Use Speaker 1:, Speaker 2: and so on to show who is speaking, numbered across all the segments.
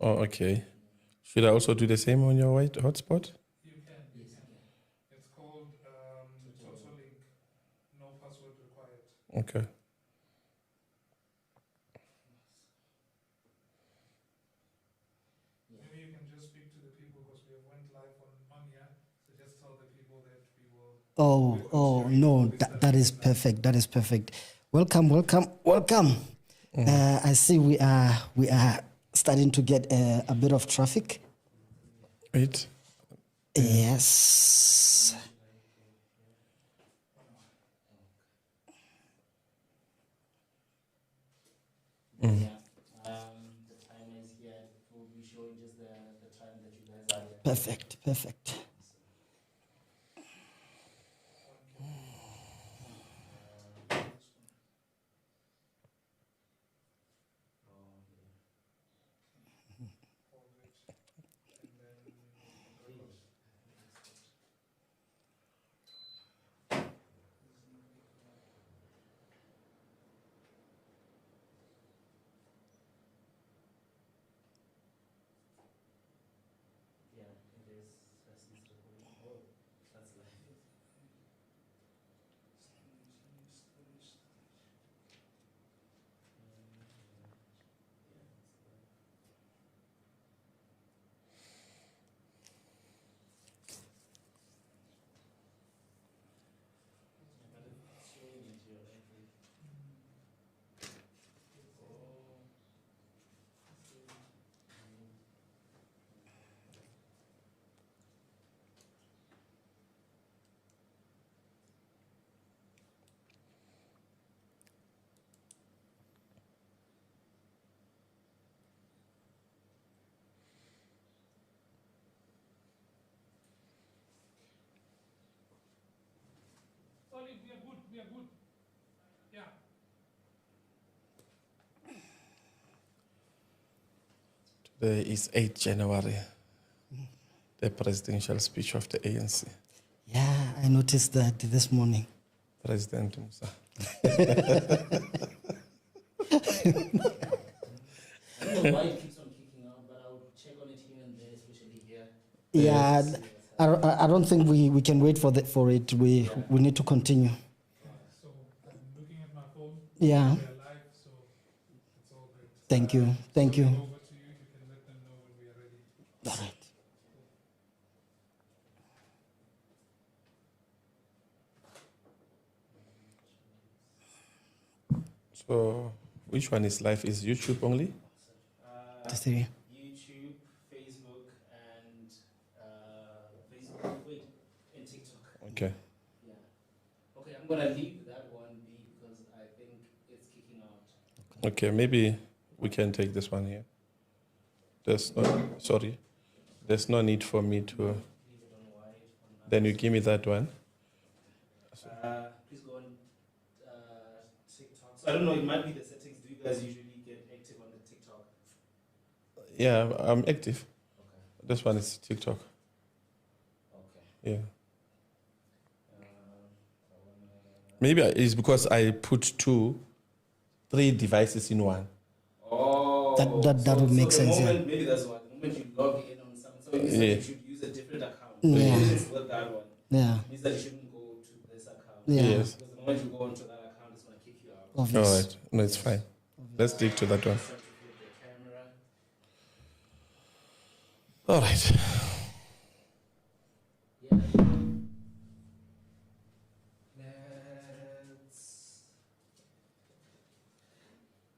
Speaker 1: Oh, okay. Should I also do the same on your white hotspot?
Speaker 2: You can. It's called Total Link. No password required.
Speaker 1: Okay.
Speaker 2: Maybe you can just speak to the people because we have went live on here. So just tell the people that we will.
Speaker 3: No, that is perfect. That is perfect. Welcome. I see we are starting to get a bit of traffic.
Speaker 1: Wait.
Speaker 3: Yes.
Speaker 4: The time is here. We'll be showing just the time that you guys are here.
Speaker 3: Perfect.
Speaker 4: Yeah, it is. That's live.
Speaker 2: Solid, we are good. Yeah.
Speaker 1: Today is 8 January, the presidential speech of the ANC.
Speaker 3: Yeah, I noticed that this morning.
Speaker 1: President Musa.
Speaker 4: I don't know why it keeps on kicking out, but I'll check on it here and there, especially here.
Speaker 3: Yeah, I don't think we can wait for it. We need to continue.
Speaker 2: So I'm looking at my phone.
Speaker 3: Yeah.
Speaker 2: We are live, so it's all good.
Speaker 3: Thank you.
Speaker 2: So over to you. You can let them know when we are ready.
Speaker 3: All right.
Speaker 1: So, which one is live? Is YouTube only?
Speaker 3: YouTube,
Speaker 4: Facebook, and and TikTok.
Speaker 1: Okay.
Speaker 4: Yeah. Okay, I'm gonna leave that one be because I think it's kicking out.
Speaker 1: Okay, maybe we can take this one here. There's no need for me to.
Speaker 4: Leave it on white.
Speaker 1: Then you give me that one.
Speaker 4: Please go on TikTok. So I don't know. It might be the settings. Do you guys usually get active on the TikTok?
Speaker 1: Yeah, I'm active.
Speaker 4: Okay.
Speaker 1: This one is TikTok.
Speaker 4: Okay.
Speaker 1: Yeah. Maybe it's because I put 3 devices in one.
Speaker 4: Oh,
Speaker 3: that would make sense.
Speaker 4: Moment, maybe that's why. The moment you log in on something, so you said you should use a different account.
Speaker 3: Yeah.
Speaker 4: It's with that one.
Speaker 3: Yeah.
Speaker 4: It means that you shouldn't go to this account.
Speaker 3: Yeah.
Speaker 1: Yes.
Speaker 4: Because the moment you go onto that account, it's going to kick you out.
Speaker 3: Obvious.
Speaker 1: All right. No, it's fine. Let's stick to that one.
Speaker 4: Start to flip the camera.
Speaker 1: All right.
Speaker 4: Yeah.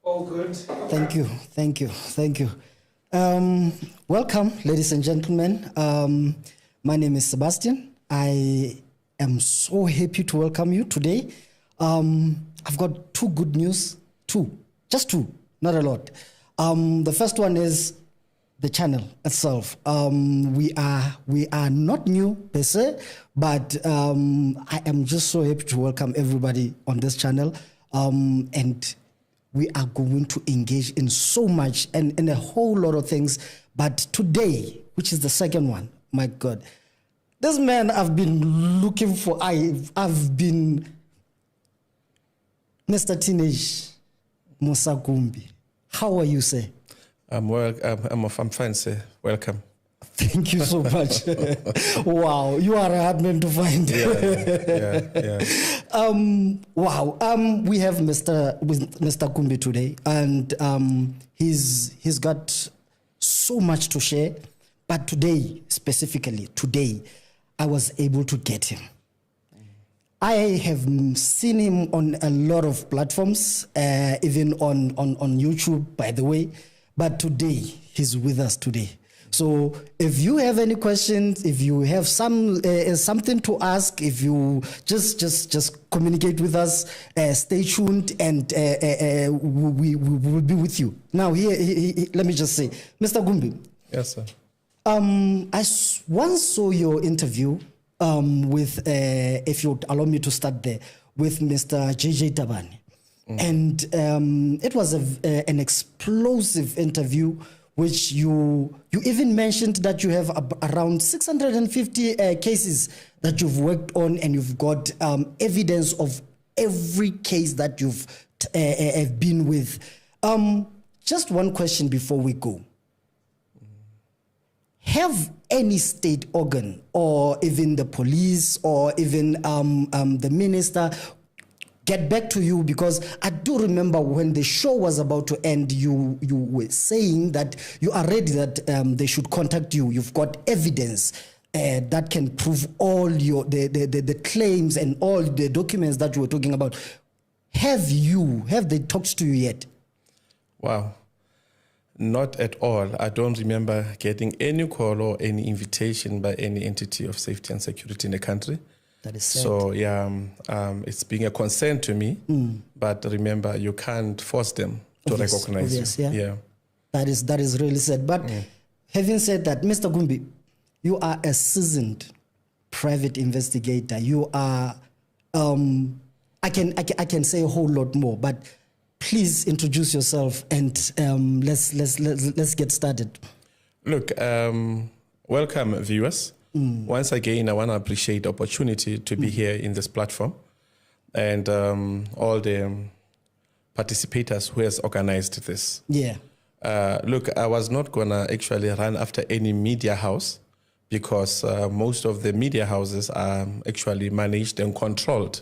Speaker 4: All good.
Speaker 3: Thank you. Welcome, ladies and gentlemen. My name is Sebastian. I am so happy to welcome you today. I've got 2 good news. Just two, not a lot. The first one is the channel itself. We are not new per se, but I am just so happy to welcome everybody on this channel. And we are going to engage in so much and in a whole lot of things. But today, which is the second one, my God, this man I've been looking for. I've been Mr. Teenage Musa Gumbi. How are you, sir?
Speaker 1: I'm fine, sir. Welcome.
Speaker 3: Thank you so much. Wow, you are a hard man to find.
Speaker 1: Yeah.
Speaker 3: Wow. We have Mr. Kumbi today, and he's got so much to share. But today, specifically today, I was able to get him. I have seen him on a lot of platforms, even on YouTube, by the way. But today, he's with us today. So if you have any questions, if you have something to ask, if you just communicate with us, stay tuned, and we will be with you. Now, let me just say, Mr. Gumbi.
Speaker 1: Yes, sir.
Speaker 3: I once saw your interview with, if you would allow me to start there, with Mr. JJ Tabane. And it was an explosive interview, which you even mentioned that you have around 650 cases that you've worked on, and you've got evidence of every case that you've been with. Just one question before we go. Have any state organ, or even the police, or even the minister, get back to you? Because I do remember when the show was about to end, you were saying that you are ready, that they should contact you. You've got evidence that can prove all the claims and all the documents that you were talking about. Have they talked to you yet?
Speaker 1: Wow. Not at all. I don't remember getting any call or any invitation by any entity of safety and security in the country.
Speaker 3: That is sad.
Speaker 1: So, it's being a concern to me. But remember, you can't force them to recognize you. Yeah.
Speaker 3: That is really sad. But having said that, Mr. Gumbi, you are a seasoned private investigator. You are, I can say a whole lot more, but please introduce yourself, and let's get started.
Speaker 1: Look, welcome, viewers. Once again, I want to appreciate the opportunity to be here in this platform, and all the participators who has organized this.
Speaker 3: Yeah.
Speaker 1: Look, I was not going to actually run after any media house, because most of the media houses are actually managed and controlled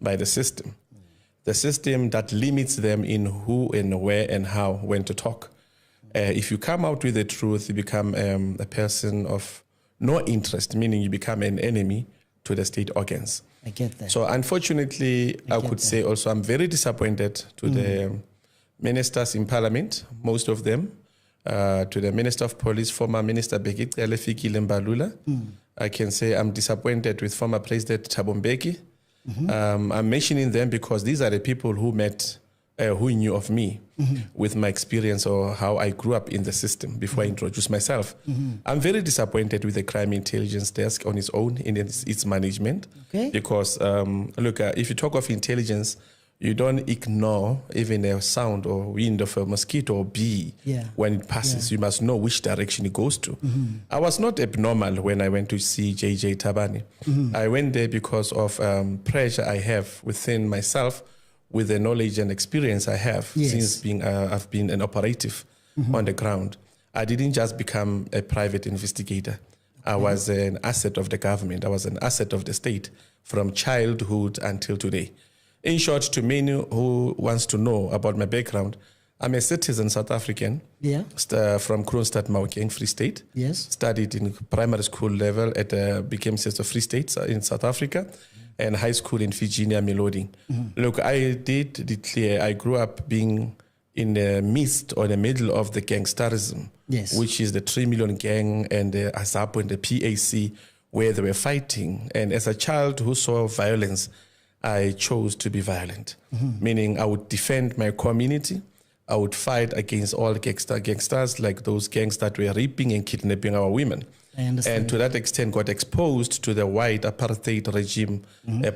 Speaker 1: by the system. The system that limits them in who and where and how, when to talk. If you come out with the truth, you become a person of no interest, meaning you become an enemy to the state organs.
Speaker 3: I get that.
Speaker 1: So unfortunately, I could say also I'm very disappointed to the ministers in parliament, most of them, to the Minister of Police, former Minister Begicele Fikile Mbalula. I can say I'm disappointed with former President Thabo Mbeki. I'm mentioning them because these are the people who who knew of me with my experience or how I grew up in the system before I introduced myself. I'm very disappointed with the Crime Intelligence Desk on its own in its management.
Speaker 3: Okay.
Speaker 1: Because, look, if you talk of intelligence, you don't ignore even a sound or wind of a mosquito or bee when it passes. You must know which direction it goes to. I was not abnormal when I went to see JJ Tabane. I went there because of pressure I have within myself, with the knowledge and experience I have since I've been an operative on the ground. I didn't just become a private investigator. I was an asset of the government. I was an asset of the state from childhood until today. In short, to many who wants to know about my background, I'm a citizen South African from Kroonstad, Maokeng, Free State.
Speaker 3: Yes.
Speaker 1: Studied in primary school level at became Sister Free State in South Africa, and high school in Virginia, Melody. Look, I did declare I grew up being in the midst or the middle of the gangsterism, which is the 3 Million Gang and the ASAPO and the PAC, where they were fighting. And as a child who saw violence, I chose to be violent, meaning I would defend my community. I would fight against all gangsters, like those gangs that were raping and kidnapping our women.
Speaker 3: I understand.
Speaker 1: And to that extent got exposed to the white apartheid regime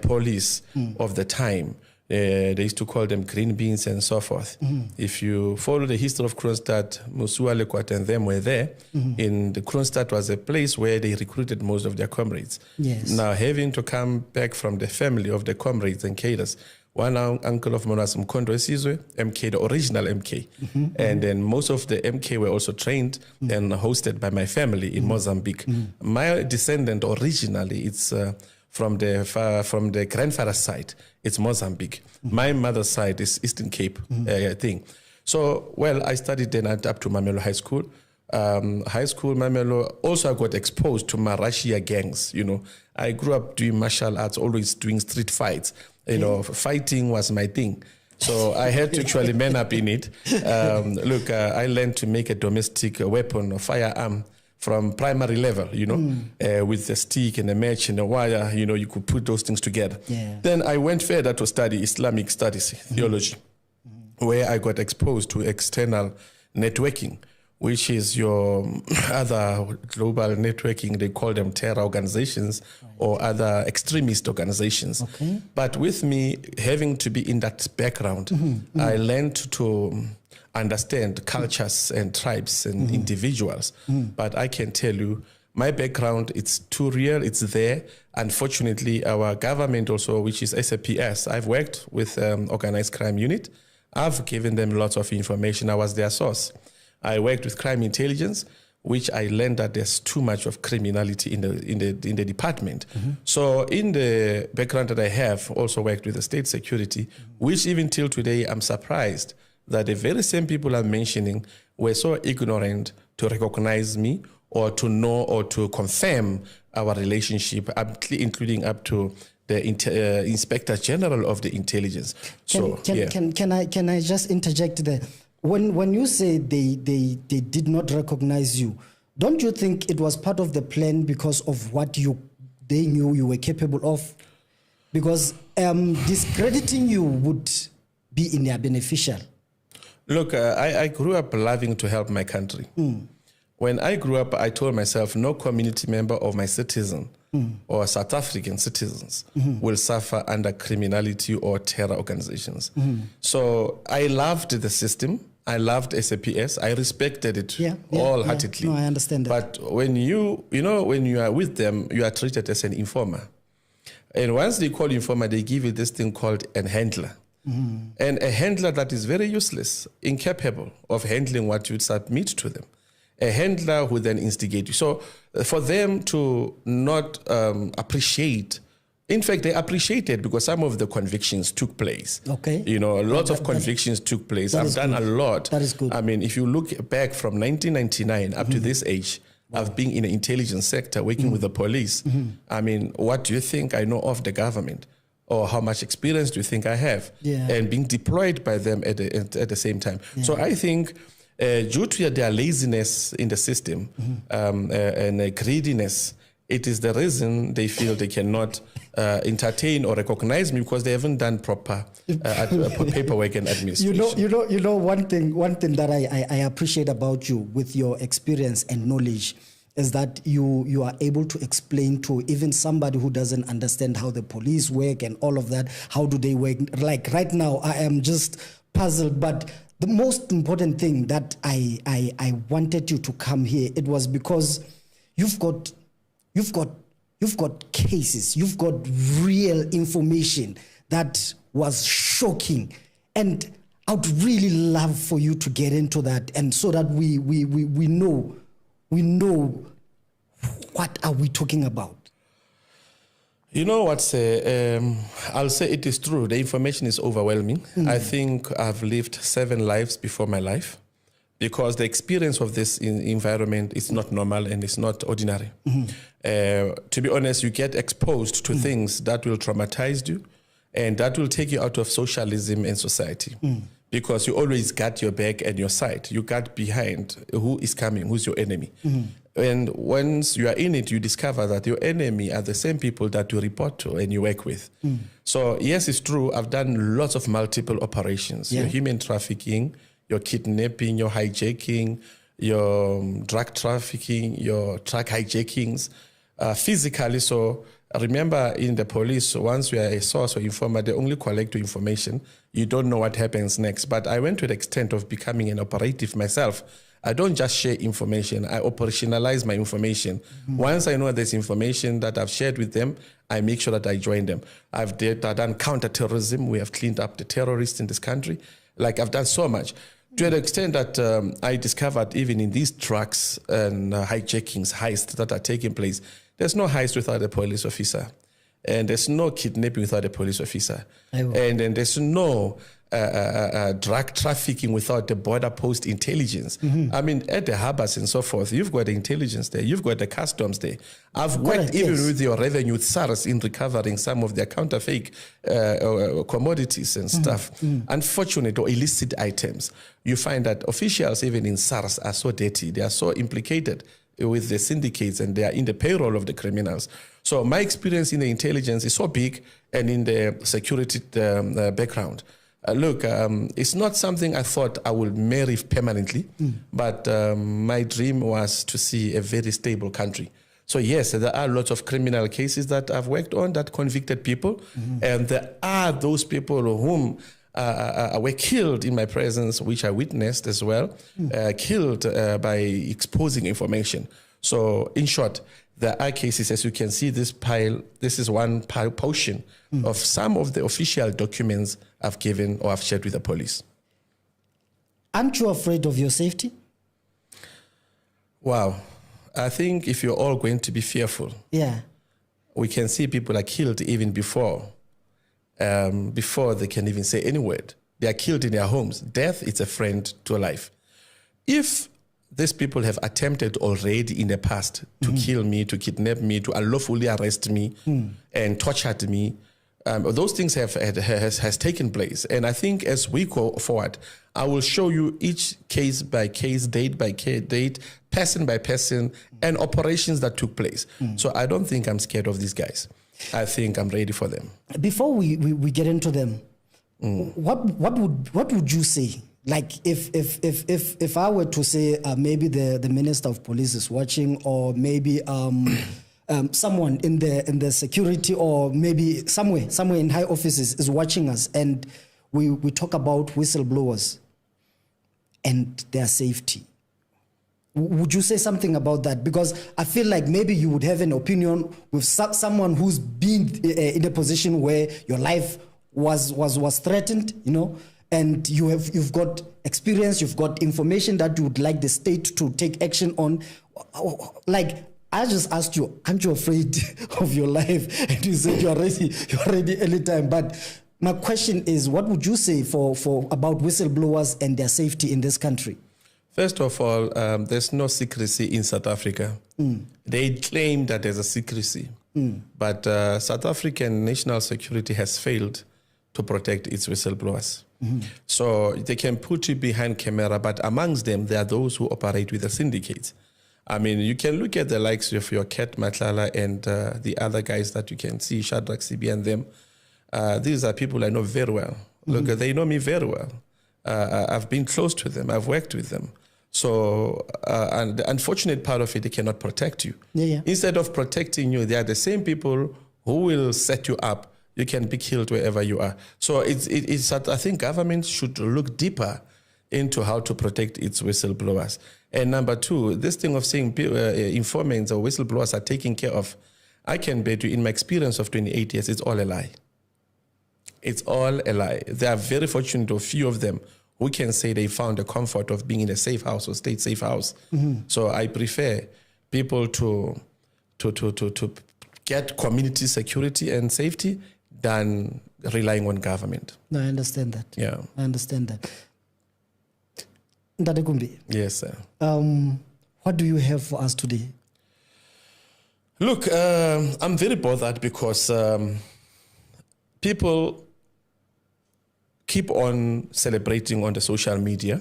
Speaker 1: police of the time. They used to call them green beans and so forth. If you follow the history of Kroonstad, Musua, Lekwat and them were there. In the Kroonstad was a place where they recruited most of their comrades.
Speaker 3: Yes.
Speaker 1: Now having to come back from the family of the comrades and cadres One uncle of mine was Mkondo Esizwe, MK, the original MK. And then most of the MK were also trained and hosted by my family in Mozambique. My descendant originally, it's from the grandfather's side, it's Mozambique. My mother's side is Eastern Cape thing. So, well, I studied then up to Mamelo High School. Mamelo, also I got exposed to Marashia gangs, you know. I grew up doing martial arts, always doing street fights. You know, fighting was my thing. So I had to actually man up in it. I learned to make a domestic weapon or firearm from primary level, you know, with a stick and a match and a wire, you know, you could put those things together. Yeah. Then I went further to study Islamic studies, theology, where I got exposed to external networking, which is your other global networking. They call them terror organizations or other extremist organizations. Okay. But with me having to be in that background, I learned to understand cultures and tribes and individuals. But I can tell you, my background, it's too real, it's there. Unfortunately, our government also, which is SAPS, I've worked with organized crime unit. I've given them lots of information. I was their source. I worked with crime intelligence, which I learned that there's too much of criminality in the department. So in the background that I have, also worked with the state security, which even till today I'm surprised that the very same people I'm mentioning were so ignorant to recognize me or to know or to confirm our relationship, including up to the Inspector General of the Intelligence. Can
Speaker 3: I just interject there? When you say they did not recognize you, don't you think it was part of the plan because of what they knew you were capable of? Because discrediting you would be in their beneficial.
Speaker 1: Look, I grew up loving to help my country. When I grew up, I told myself no community member of my citizen or South African citizens will suffer under criminality or terror organizations. So I loved the system. I loved SAPS. I respected it wholeheartedly.
Speaker 3: No, I understand that.
Speaker 1: But when when you are with them, you are treated as an informer. And once they call you informer, they give you this thing called a handler. And a handler that is very useless, incapable of handling what you submit to them. A handler who then instigate you. So for them to not appreciate, in fact, they appreciated because some of the convictions took place.
Speaker 3: Okay.
Speaker 1: You know, a lot of convictions took place. I've done a lot.
Speaker 3: That is good.
Speaker 1: I mean, if you look back from 1999 up to this age, I've been in the intelligence sector working with the police. I mean, what do you think I know of the government? Or how much experience do you think I have? And being deployed by them at the same time. So I think due to their laziness in the system and greediness, it is the reason they feel they cannot entertain or recognize me because they haven't done proper paperwork and administration.
Speaker 3: You know one thing that I appreciate about you with your experience and knowledge is that you are able to explain to even somebody who doesn't understand how the police work and all of that, how do they work. Like right now, I am just puzzled, but the most important thing that I wanted you to come here, it was because you've got cases, you've got real information that was shocking, and I would really love for you to get into that, and so that we know what are we talking about.
Speaker 1: You know what? I'll say it is true. The information is overwhelming. I think I've lived 7 lives before my life, because the experience of this environment is not normal and it's not ordinary. To be honest, you get exposed to things that will traumatize you and that will take you out of socialism and society. Because you always got your back and your side. You got behind who is coming, who's your enemy. And once you are in it, you discover that your enemy are the same people that you report to and you work with. So yes, it's true. I've done lots of multiple operations. Your human trafficking, your kidnapping, your hijacking, your drug trafficking, your truck hijackings, physically. So remember, in the police, once you are a source or informer, they only collect your information. You don't know what happens next. But I went to the extent of becoming an operative myself. I don't just share information. I operationalize my information. Once I know there's information that I've shared with them, I make sure that I join them. I've done counterterrorism. We have cleaned up the terrorists in this country. Like, I've done so much. To an extent that I discovered even in these trucks and hijackings, heists that are taking place, there's no heist without a police officer. And there's no kidnapping without a police officer. And then there's no drug trafficking without the border post intelligence. I mean, at the harbors and so forth, you've got the intelligence there, you've got the customs there. I've worked even with your revenue, with SARS, in recovering some of their counterfeit commodities and stuff. Unfortunate or illicit items. You find that officials, even in SARS, are so dirty. They are so implicated with the syndicates, and they are in the payroll of the criminals. So my experience in the intelligence is so big, and in the security background. Look, it's not something I thought I would marry permanently, but my dream was to see a very stable country. So yes, there are lots of criminal cases that I've worked on that convicted people, and there are those people whom were killed in my presence, which I witnessed as well, killed by exposing information. So in short, there are cases, as you can see, this is one portion of some of the official documents I've given or I've shared with the police.
Speaker 3: Aren't you afraid of your safety?
Speaker 1: Wow. I think if you're all going to be fearful, we can see people are killed even before they can even say any word. They are killed in their homes. Death is a friend to life. If these people have attempted already in the past to kill me, to kidnap me, to unlawfully arrest me and tortured me, those things has taken place. And I think as we go forward, I will show you each case by case, date by date, person by person, and operations that took place. So I don't think I'm scared of these guys. I think I'm ready for them.
Speaker 3: Before we get into them, what would you say? Like if I were to say maybe the Minister of Police is watching, or maybe someone in the security, or maybe somewhere in high offices is watching us, and we talk about whistleblowers and their safety. Would you say something about that? Because I feel like maybe you would have an opinion with someone who's been in a position where your life was threatened, you know, and you've got experience, you've got information that you would like the state to take action on. Like, I just asked you, aren't you afraid of your life? And you said you're ready anytime. But my question is, what would you say for about whistleblowers and their safety in this country?
Speaker 1: First of all, there's no secrecy in South Africa. They claim that there's a secrecy, but South African national security has failed to protect its whistleblowers. So they can put you behind camera, but amongst them, there are those who operate with the syndicates. I mean, you can look at the likes of your Cat Matlala and the other guys that you can see, Shadrach Sibi and them. These are people I know very well. Look, they know me very well. I've been close to them. I've worked with them. So, and the unfortunate part of it, they cannot protect you. Instead of protecting you, they are the same people who will set you up. You can be killed wherever you are. So it's I think government should look deeper into how to protect its whistleblowers. And number two, this thing of saying informants or whistleblowers are taken care of, I can bet you in my experience of 28 years, it's all a lie. It's all a lie. They are very fortunate, a few of them, who can say they found the comfort of being in a safe house or state safe house. So I prefer people to get community security and safety than relying on government.
Speaker 3: No, I understand that.
Speaker 1: Yeah.
Speaker 3: I understand that. Ndade Kumbi.
Speaker 1: Yes, sir.
Speaker 3: What do you have for us today?
Speaker 1: Look, I'm very bothered because people keep on celebrating on the social media.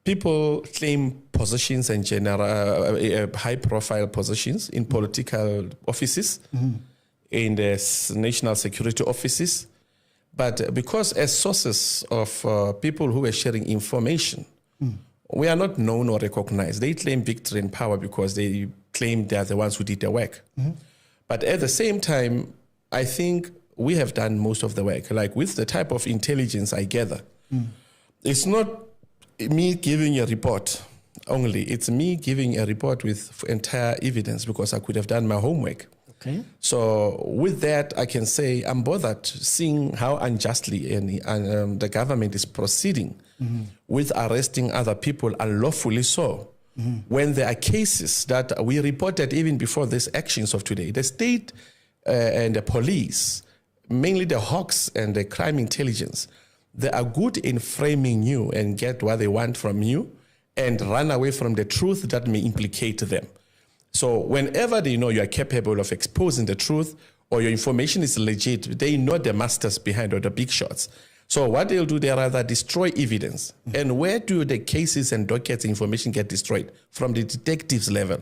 Speaker 1: People claim positions and general high-profile positions in political offices, in the national security offices. But because as sources of people who were sharing information, we are not known or recognized. They claim victory and power because they claim they are the ones who did the work. But at the same time, I think we have done most of the work. Like with the type of intelligence I gather, it's not me giving a report only. It's me giving a report with entire evidence because I could have done my homework.
Speaker 3: Okay.
Speaker 1: So with that, I can say I'm bothered seeing how unjustly the government is proceeding with arresting other people unlawfully so. When there are cases that we reported even before these actions of today, the state and the police, mainly the Hawks and the crime intelligence, they are good in framing you and get what they want from you and run away from the truth that may implicate them. So whenever they know you are capable of exposing the truth or your information is legit, they know the masters behind or the big shots. So what they'll do, they rather destroy evidence. And where do the cases and dockets information get destroyed? From the detectives level.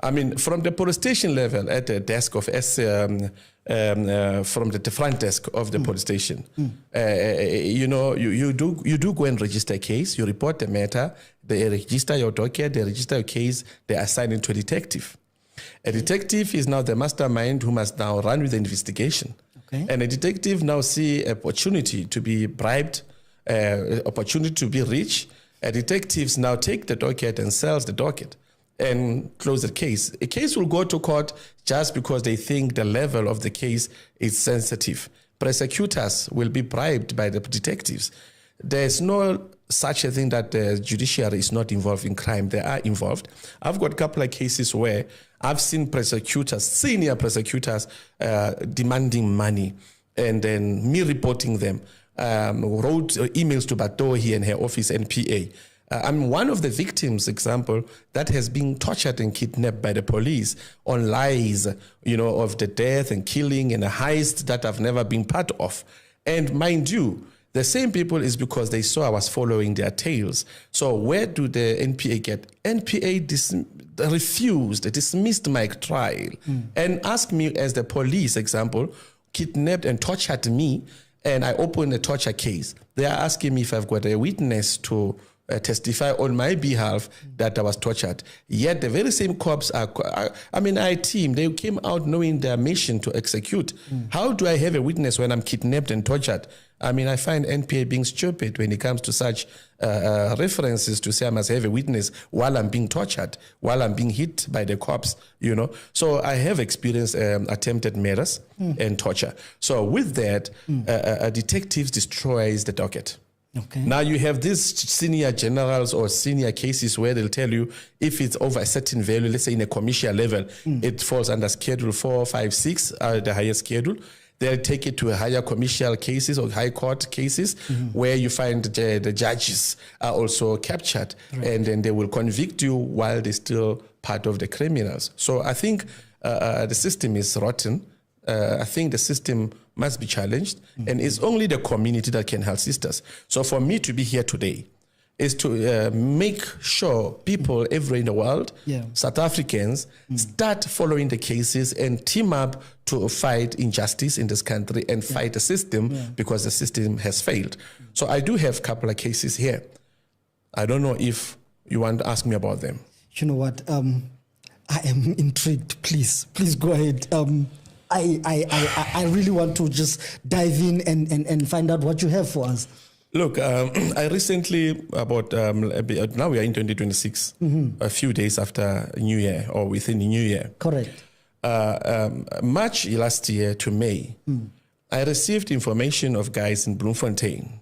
Speaker 1: I mean, from the police station level at the desk of from the front desk of the police station, you do go and register a case, you report the matter, they register your docket, they register your case, they assign it to a detective. A detective is now the mastermind who must now run with the investigation. Okay. And a detective now see opportunity to be bribed, opportunity to be rich. Detectives now take the docket and sells the docket and close the case. A case will go to court just because they think the level of the case is sensitive. Prosecutors will be bribed by the detectives. There's no such a thing that the judiciary is not involved in crime. They are involved. I've got a couple of cases where I've seen prosecutors, senior prosecutors, demanding money and then me reporting them. Wrote emails to Batohi and her office NPA. I'm one of the victims, example, that has been tortured and kidnapped by the police on lies, of the death and killing and a heist that I've never been part of. And mind you, the same people is because they saw I was following their tails. So where do the NPA get? NPA dismissed my trial and asked me as the police, example, kidnapped and tortured me, and I opened a torture case. They are asking me if I've got a witness to testify on my behalf that I was tortured. Yet the very same cops our team, they came out knowing their mission to execute. How do I have a witness when I'm kidnapped and tortured? I find NPA being stupid when it comes to such references to say I must have a witness while I'm being tortured, while I'm being hit by the cops, So I have experienced attempted murders and torture. So with that, detectives destroys the docket. Okay. Now you have these senior generals or senior cases where they'll tell you if it's over a certain value, let's say in a commercial level, it falls under schedule 4, 5, 6, the highest schedule. They'll take it to a higher commercial cases or high court cases where you find the judges are also captured and then they will convict you while they're still part of the criminals. So I think the system is rotten. I think the system must be challenged, and it's only the community that can assist us. So for me to be here today is to make sure people everywhere in the world, South Africans, start following the cases and team up to fight injustice in this country and fight the system because the system has failed. So I do have a couple of cases here. I don't know if you want to ask me about them.
Speaker 3: You know what? I am intrigued. Please go ahead. I really want to just dive in and find out what you have for us.
Speaker 1: Look, I recently, about now we are in 2026, a few days after New Year or within the New Year.
Speaker 3: Correct.
Speaker 1: March last year to May, I received information of guys in Bloemfontein.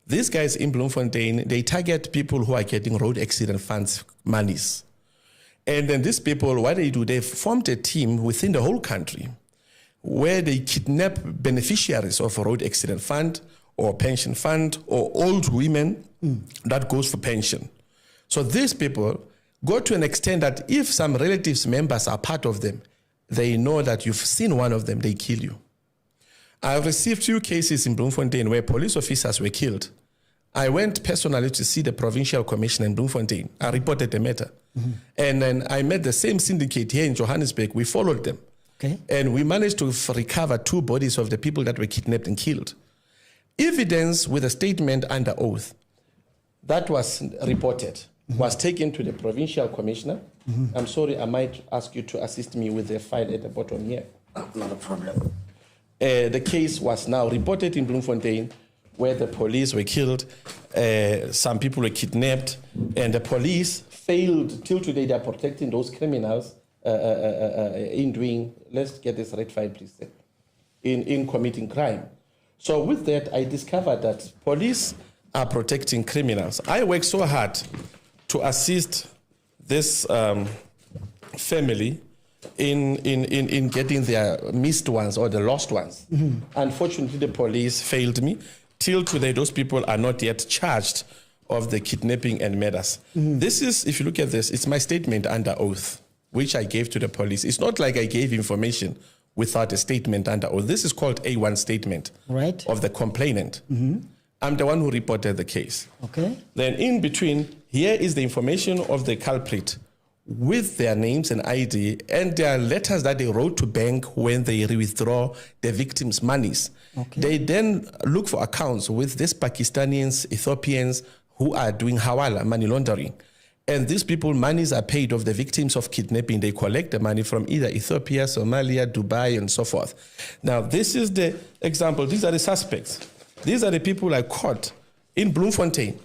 Speaker 1: These guys in Bloemfontein, they target people who are getting road accident funds monies. And then these people, what they do, they formed a team within the whole country where they kidnap beneficiaries of a road accident fund or pension fund or old women that goes for pension. So these people go to an extent that if some relatives members are part of them, they know that you've seen one of them, they kill you. I've received 2 cases in Bloemfontein where police officers were killed. I went personally to see the provincial commissioner in Bloemfontein. I reported the matter. And then I met the same syndicate here in Johannesburg. We followed them. Okay. And we managed to recover 2 bodies of the people that were kidnapped and killed. Evidence with a statement under oath that was reported was taken to the provincial commissioner. I'm sorry, I might ask you to assist me with the file at the bottom here.
Speaker 3: Not a problem.
Speaker 1: The case was now reported in Bloemfontein. where the police were killed, some people were kidnapped, and the police failed. Till today, they are protecting those criminals in doing, let's get this right, file please, in committing crime. So with that, I discovered that police are protecting criminals. I work so hard to assist this family in getting their missed ones or the lost ones. Unfortunately, the police failed me. Till today, those people are not yet charged of the kidnapping and murders. This is, if you look at this, it's my statement under oath, which I gave to the police. It's not like I gave information without a statement under oath. This is called A1 statement of the complainant. I'm the one who reported the case.
Speaker 3: Okay.
Speaker 1: Then in between, here is the information of the culprit with their names and ID and their letters that they wrote to bank when they withdraw the victims' monies.
Speaker 3: Okay.
Speaker 1: They then look for accounts with these Pakistanis, Ethiopians who are doing hawala, money laundering. And these people, monies are paid of the victims of kidnapping. They collect the money from either Ethiopia, Somalia, Dubai, and so forth. Now, this is the example. These are the suspects. These are the people I caught in Bloemfontein.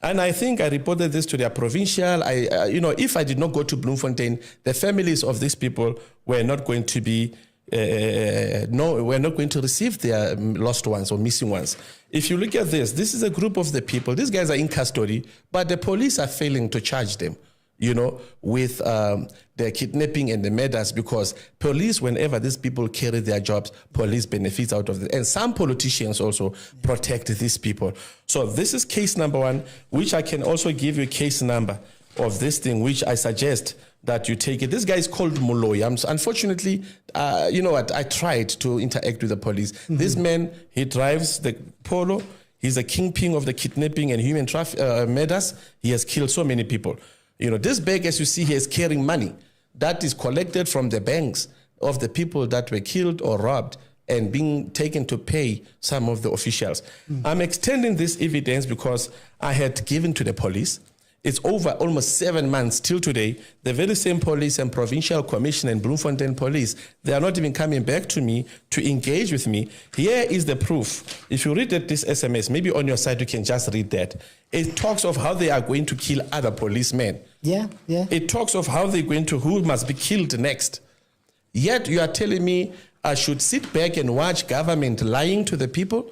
Speaker 1: And I think I reported this to their provincial. If I did not go to Bloemfontein, the families of these people were not going to be, we're not going to receive their lost ones or missing ones. If you look at this is a group of the people. These guys are in custody, but the police are failing to charge them, with the kidnapping and the murders, because police, whenever these people carry their jobs, police benefits out of it. And some politicians also protect these people. So this is case number one, which I can also give you a case number of this thing, which I suggest that you take it. This guy is called Moloi. Unfortunately, I tried to interact with the police. This man, he drives the Polo. He's a kingpin of the kidnapping and human murders. He has killed so many people. This bag, as you see here, is carrying money that is collected from the banks of the people that were killed or robbed and being taken to pay some of the officials. I'm extending this evidence because I had given to the police. It's over almost 7 months till today. The very same police and provincial commission and Bloemfontein police, they are not even coming back to me to engage with me. Here is the proof. If you read this SMS, maybe on your side you can just read that. It talks of how they are going to kill other policemen.
Speaker 3: Yeah.
Speaker 1: It talks of how they're going to, who must be killed next. Yet you are telling me I should sit back and watch government lying to the people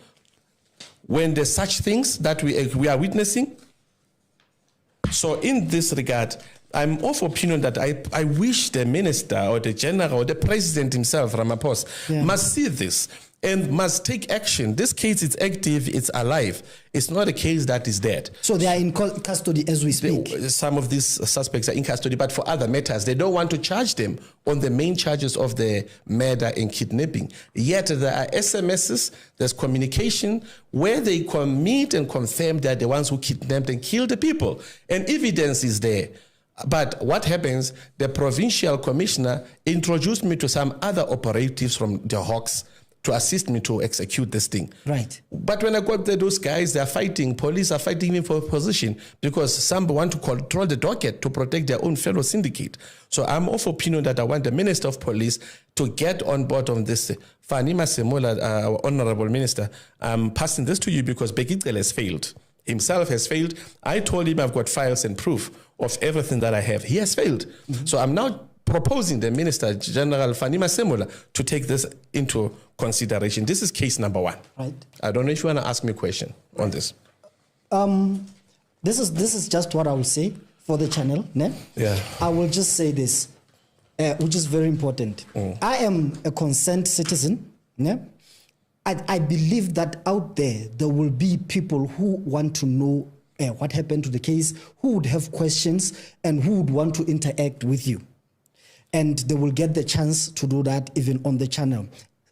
Speaker 1: when there's such things that we are witnessing. So in this regard, I'm of opinion that I wish the minister or the general or the president himself, Ramaphosa, must see this and must take action. This case is active, it's alive. It's not a case that is dead.
Speaker 3: So they are in custody as we speak?
Speaker 1: Some of these suspects are in custody, but for other matters, they don't want to charge them on the main charges of the murder and kidnapping. Yet there are SMSs, there's communication where they commit and confirm that the ones who kidnapped and killed the people. And evidence is there. But what happens, the provincial commissioner introduced me to some other operatives from the Hawks to assist me to execute this thing.
Speaker 3: Right.
Speaker 1: But when I got there, those guys, they're fighting. Police are fighting me for position because some want to control the docket to protect their own fellow syndicate. So I'm of opinion that I want the Minister of Police to get on board on this. Fanima Semola, our Honorable Minister, I'm passing this to you because Bekitzel has failed. Himself has failed. I told him I've got files and proof of everything that I have. He has failed. So I'm now proposing the Minister General Fanima Semola to take this into consideration. This is case number one.
Speaker 3: Right.
Speaker 1: I don't know if you want to ask me a question on this.
Speaker 3: This is just what I will say for the channel. Ne?
Speaker 1: Yeah.
Speaker 3: I will just say this, which is very important. I am a concerned citizen. Ne? I believe that out there will be people who want to know what happened to the case, who would have questions, and who would want to interact with you. And they will get the chance to do that even on the channel.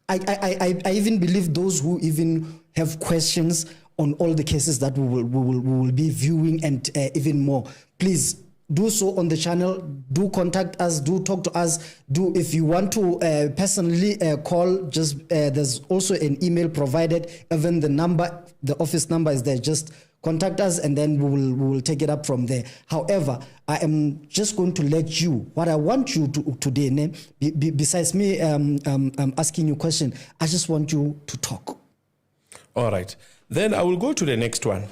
Speaker 3: I even believe those who even have questions on all the cases that we will be viewing and even more. Please do so on the channel. Do contact us. Do talk to us. Do, if you want to personally call, just there's also an email provided. Even the number, the office number is there. Just contact us and then we will take it up from there. However, I am just going to let you, what I want you to today, besides me asking you a question, I just want you to talk.
Speaker 1: All right. Then I will go to the next one.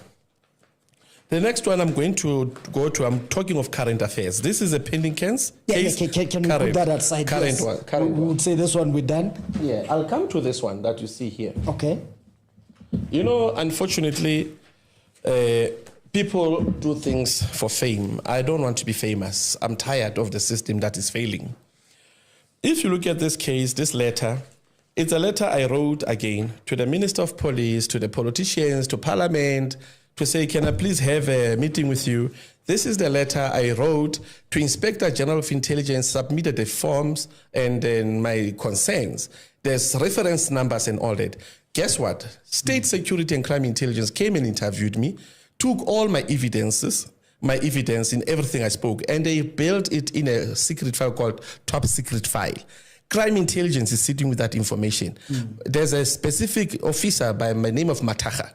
Speaker 1: The next one I'm going to go to, I'm talking of current affairs. This is a pending case.
Speaker 3: Can we put that aside?
Speaker 1: Current
Speaker 3: yes.
Speaker 1: one. Current
Speaker 3: we would say this one we're done.
Speaker 1: Yeah, I'll come to this one that you see here.
Speaker 3: Okay.
Speaker 1: You know, unfortunately, people do things for fame. I don't want to be famous. I'm tired of the system that is failing. If you look at this case, this letter, it's a letter I wrote again to the Minister of Police, to the politicians, to Parliament, to say, can I please have a meeting with you? This is the letter I wrote to Inspector General of Intelligence, submitted the forms and then my concerns. There's reference numbers and all that. Guess what? State Security and Crime Intelligence came and interviewed me, took all my evidence in everything I spoke, and they built it in a secret file called Top Secret File. Crime Intelligence is sitting with that information. There's a specific officer by the name of Mataha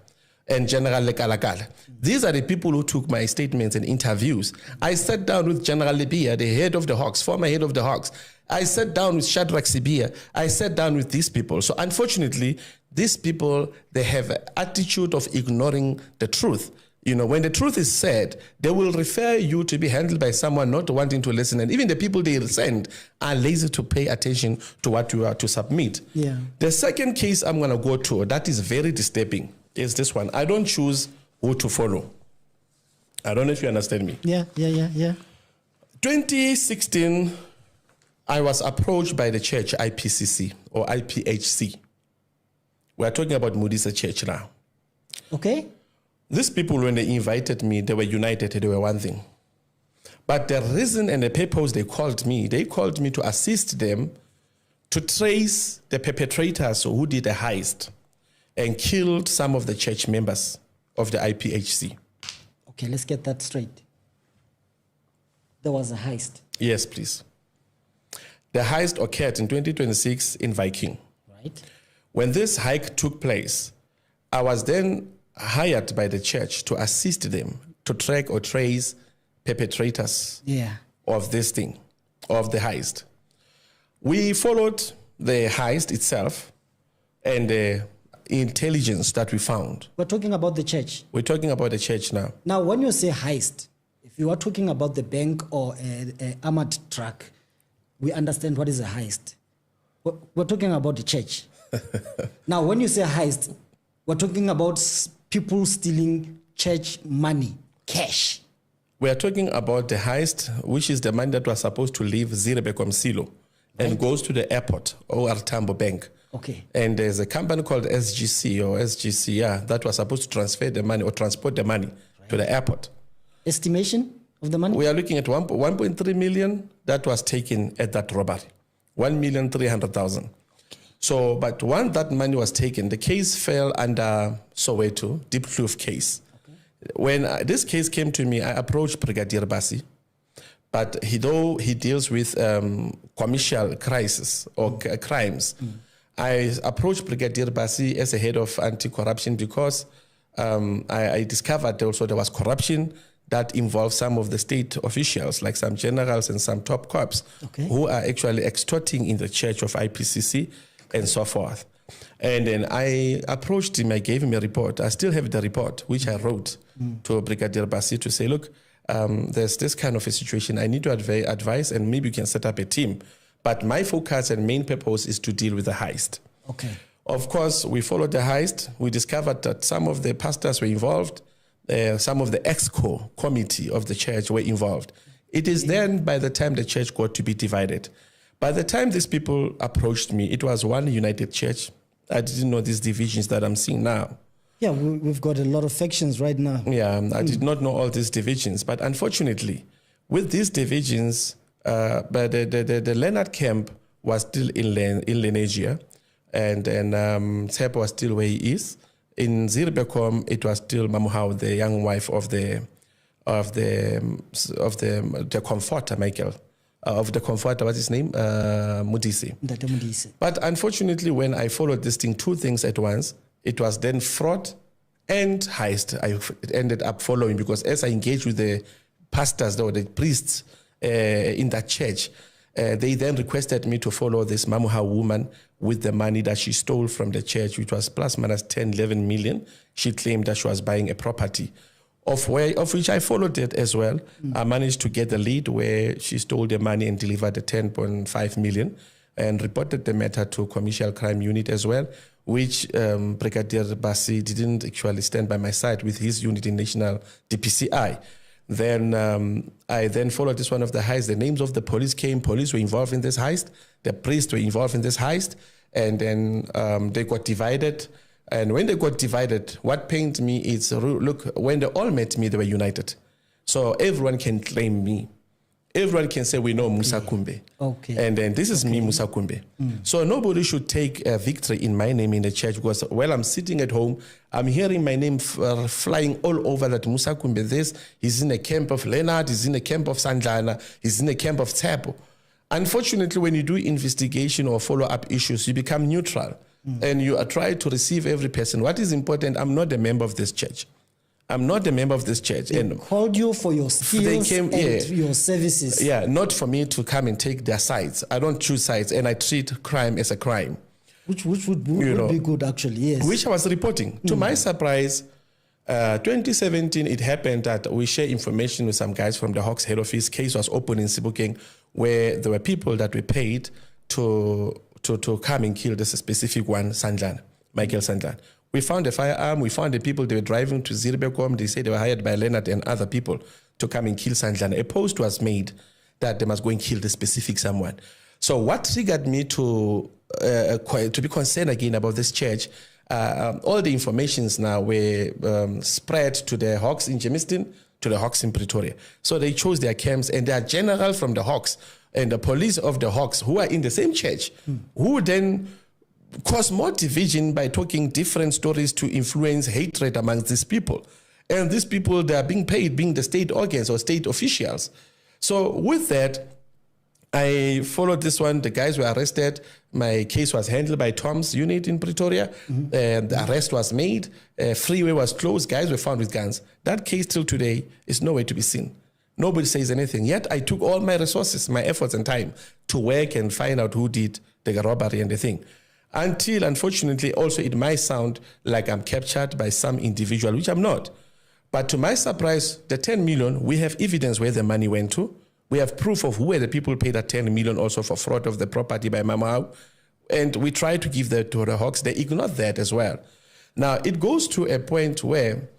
Speaker 1: and General Lekalakala. These are the people who took my statements and interviews. I sat down with General Libia, the head of the Hawks, former head of the Hawks. I sat down with Shadrach Sibia. I sat down with these people. So unfortunately, these people, they have an attitude of ignoring the truth. You know, when the truth is said, they will refer you to be handled by someone not wanting to listen. And even the people they send are lazy to pay attention to what you are to submit.
Speaker 3: Yeah.
Speaker 1: The second case I'm going to go to, that is very disturbing, is this one. I don't choose who to follow. I don't know if you understand me.
Speaker 3: Yeah.
Speaker 1: 2016, I was approached by the church, IPCC or IPHC. We're talking about Modisa Church now.
Speaker 3: Okay.
Speaker 1: These people, when they invited me, they were united, they were one thing. But the reason and the purpose they called me to assist them to trace the perpetrators who did a heist and killed some of the church members of the IPHC.
Speaker 3: Okay, let's get that straight. There was a heist.
Speaker 1: Yes, please. The heist occurred in 2026 in Viking.
Speaker 3: Right.
Speaker 1: When this hike took place, I was then hired by the church to assist them to track or trace perpetrators of this thing, of the heist. We followed the heist itself and the intelligence that we found.
Speaker 3: We're talking about the church.
Speaker 1: We're talking about the church now.
Speaker 3: Now, when you say heist, if you are talking about the bank or an armored truck, we understand what is a heist. We're talking about the church. Now, when you say heist, we're talking about people stealing church money, cash.
Speaker 1: We are talking about the heist, which is the money that was supposed to leave Zirebekom Silo and goes to the airport or Tambo Bank.
Speaker 3: Okay.
Speaker 1: And there's a company called SGC, that was supposed to transfer the money or transport the money to the airport.
Speaker 3: Estimation of the money?
Speaker 1: We are looking at 1.3 million that was taken at that robbery. 1,300,000. So, but once that money was taken, the case fell under Soweto, Deep Kloof case. Okay. When this case came to me, I approached Brigadier Bassi, but though he deals with commercial crisis or crimes, I approached Brigadier Bassi as a head of anti-corruption because I discovered also there was corruption that involved some of the state officials, like some generals and some top cops, who are actually extorting in the church of IPCC and so forth. And then I approached him, I gave him a report. I still have the report, which I wrote to Brigadier Bassi to say, look, there's this kind of a situation. I need to advise and maybe you can set up a team. But my focus and main purpose is to deal with the heist.
Speaker 3: Okay.
Speaker 1: Of course, we followed the heist. We discovered that some of the pastors were involved. Some of the exco committee of the church were involved. It is then by the time the church got to be divided. By the time these people approached me, it was one united church. I didn't know these divisions that I'm seeing now.
Speaker 3: Yeah, we've got a lot of factions right now.
Speaker 1: Yeah, I did not know all these divisions. But unfortunately, with these divisions, but the Leonard camp was still in Lenasia, and Tshepo was still where he is. In Zirbekom, it was still Mamuhau, the young wife of the comforter, Michael. Of the comforter, what's his name? Modise. But unfortunately, when I followed this thing, two things at once, it was then fraud and heist. I ended up following because as I engaged with the pastors or the priests in that church, They then requested me to follow this Mamuha woman with the money that she stole from the church, which was plus minus 10, 11 million. She claimed that she was buying a property, of which I followed it as well. I managed to get the lead where she stole the money and delivered the 10.5 million and reported the matter to Commercial Crime Unit as well, which Brigadier Basi didn't actually stand by my side with his unit in National DPCI. Then I then followed this one of the heists. The names of the police came. Police were involved in this heist. The priests were involved in this heist. And then they got divided. And when they got divided, what pained me is, look, when they all met me, they were united. So everyone can claim me. Everyone can say, we know Musa Kumbe.
Speaker 3: Okay.
Speaker 1: And then this is me, Musa Kumbe. So nobody should take a victory in my name in the church, because while I'm sitting at home, I'm hearing my name flying all over that Musa Kumbe this. He's in the camp of Leonard, he's in the camp of Sanjana, he's in the camp of Tsepo. Unfortunately, when you do investigation or follow-up issues, you become neutral and you try to receive every person. What is important, I'm not a member of this church. I'm not a member of this church.
Speaker 3: They
Speaker 1: and
Speaker 3: called you for your skills and your services.
Speaker 1: Yeah, not for me to come and take their sides. I don't choose sides, and I treat crime as a crime.
Speaker 3: Which would be good, actually, yes.
Speaker 1: Which I was reporting. To my surprise, 2017, it happened that we share information with some guys from the Hawks head office. Case was open in Sebokeng, where there were people that were paid to come and kill this specific one, Sanjan, Michael Sanjan. We found a firearm. We found the people, they were driving to Zirbekom. They said they were hired by Leonard and other people to come and kill Sanjan. A post was made that they must go and kill the specific someone. So what triggered me to be concerned again about this church, all the informations now were spread to the Hawks in Germiston, to the Hawks in Pretoria. So they chose their camps, and they are general from the Hawks and the police of the Hawks who are in the same church, who then cause more division by talking different stories to influence hatred amongst these people. And these people, they are being paid, being the state organs or state officials. So with that, I followed this one. The guys were arrested. My case was handled by Tom's unit in Pretoria. And the arrest was made. Freeway was closed. Guys were found with guns. That case till today is nowhere to be seen. Nobody says anything. Yet I took all my resources, my efforts and time to work and find out who did the robbery and the thing. Until, unfortunately, also it might sound like I'm captured by some individual, which I'm not. But to my surprise, the 10 million, we have evidence where the money went to. We have proof of where the people paid that 10 million also for fraud of the property by Mamau. And we try to give that to the Hawks. They ignore that as well. Now, it goes to a point where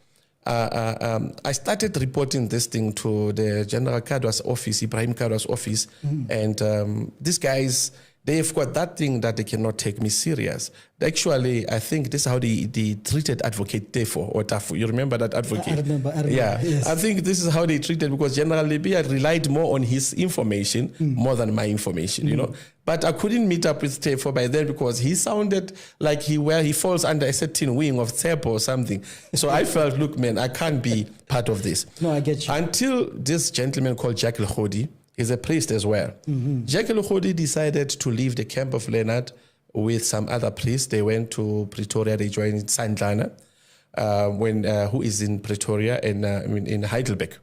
Speaker 1: I started reporting this thing to the General Kadwa's office, Ibrahim Kadwa's office. And these guys, they've got that thing that they cannot take me serious. Actually, I think this is how they treated Advocate Tefo or Tafu. You remember that advocate? I remember. Yeah. Yes. I think this is how they treated, because General Libya relied more on his information more than my information, you know. But I couldn't meet up with Tefo by then because he sounded like he falls under a certain wing of Tefo or something. So I felt, look, man, I can't be part of this.
Speaker 3: No, I get you.
Speaker 1: Until this gentleman called Jack Lkhodi, he's a priest as well. Jack Lkhodi decided to leave the camp of Leonard with some other priests. They went to Pretoria. They joined Sanjana, who is in Pretoria and in Heidelberg.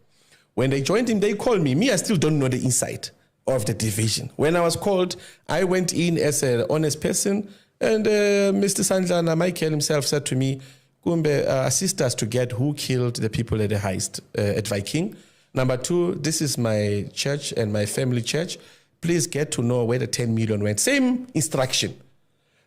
Speaker 1: When they joined him, they called me. Me, I still don't know the inside of the division. When I was called, I went in as an honest person, and Mr. Sanjana, Michael himself, said to me, Kumbe, assist us to get who killed the people at the heist at Viking. Number two, this is my church and my family church. Please get to know where the 10 million went. Same instruction.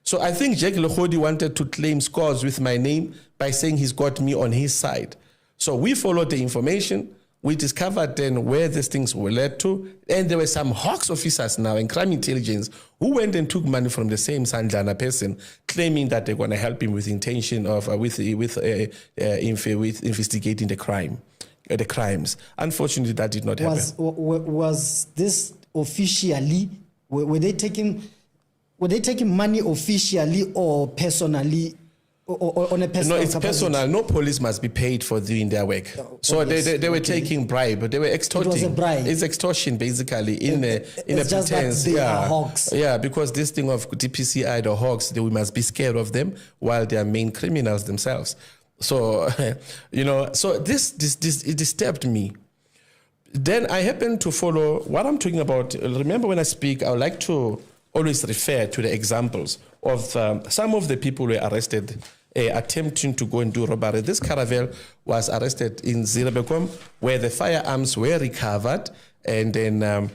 Speaker 1: So I think Jack Lkhodi wanted to claim scores with my name by saying he's got me on his side. So we followed the information. We discovered then where these things were led to. And there were some Hawks officers now in crime intelligence who went and took money from the same Sanjana person, claiming that they're going to help him with intention of with investigating the crime. The crimes. Unfortunately, that did not happen.
Speaker 3: Was this officially? Were they taking money officially or personally, or on a personal?
Speaker 1: No, it's capacity? Personal. No police must be paid for doing their work. So they were taking bribe, but they were extorting. It was a bribe. It's extortion, basically, in a pretense.
Speaker 3: They are Hawks.
Speaker 1: Yeah, because this thing of DPCI, the Hawks, we must be scared of them while they are main criminals themselves. So, so this it disturbed me. Then I happen to follow what I'm talking about. Remember, when I speak, I would like to always refer to the examples of some of the people who were arrested attempting to go and do robbery. This caravel was arrested in Zirebekom, where the firearms were recovered, and then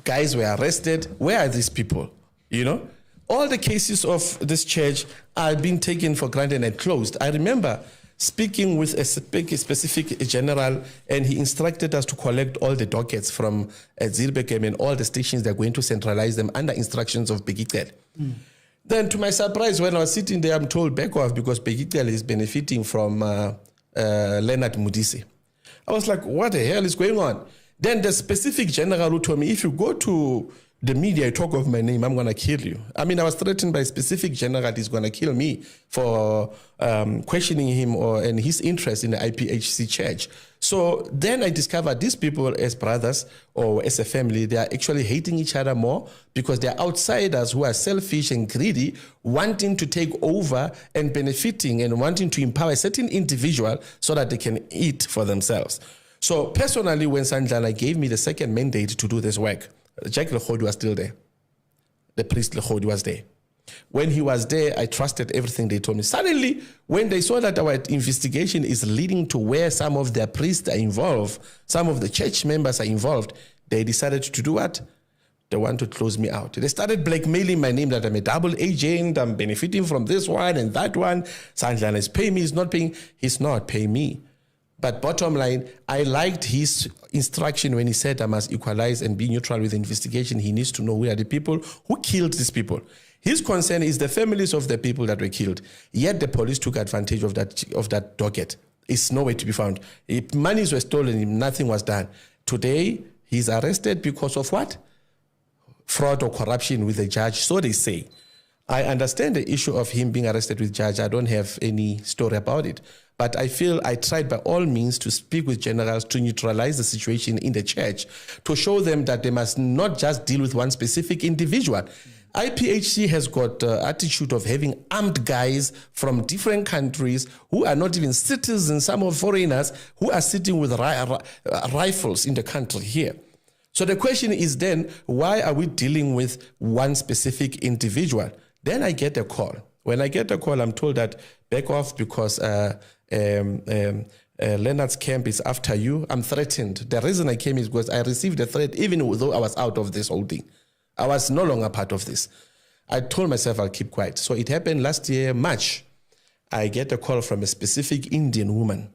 Speaker 1: guys were arrested. Where are these people? You know, all the cases of this church are being taken for granted and closed. I remember speaking with a specific general, and he instructed us to collect all the dockets from Zirebekom and all the stations. They're going to centralize them under instructions of Begitel. Then, to my surprise, when I was sitting there, I'm told back off because Begitel is benefiting from Leonard Mudisi. I was like, what the hell is going on? Then the specific general who told me, if you go to the media, talk of my name, I'm going to kill you. I mean, I was threatened by a specific general, he's going to kill me for questioning him and his interest in the IPHC Church. So then I discovered these people as brothers or as a family, they are actually hating each other more because they're outsiders who are selfish and greedy, wanting to take over and benefiting and wanting to empower a certain individual so that they can eat for themselves. So personally, when Sandlana gave me the second mandate to do this work, Jack Lechodi was still there. The priest Lechodi was there. When he was there, I trusted everything they told me. Suddenly, when they saw that our investigation is leading to where some of their priests are involved, some of the church members are involved, they decided to do what? They want to close me out. They started blackmailing my name that I'm a double agent, I'm benefiting from this one and that one. Sandlana is paying me, he's not paying. He's not paying me. But bottom line, I liked his instruction when he said I must equalize and be neutral with the investigation. He needs to know who are the people who killed these people. His concern is the families of the people that were killed. Yet the police took advantage of that docket. It's nowhere to be found. If monies were stolen, nothing was done. Today, he's arrested because of what? Fraud or corruption with the judge, so they say. I understand the issue of him being arrested with judge. I don't have any story about it. But I feel I tried by all means to speak with generals to neutralize the situation in the church, to show them that they must not just deal with one specific individual. IPHC has got the attitude of having armed guys from different countries who are not even citizens, some are foreigners, who are sitting with rifles in the country here. So the question is then, why are we dealing with one specific individual? Then I get a call. When I get a call, I'm told that back off because Leonard's camp is after you. I'm threatened. The reason I came is because I received a threat even though I was out of this whole thing. I was no longer part of this. I told myself I'll keep quiet. So it happened last year, March. I get a call from a specific Indian woman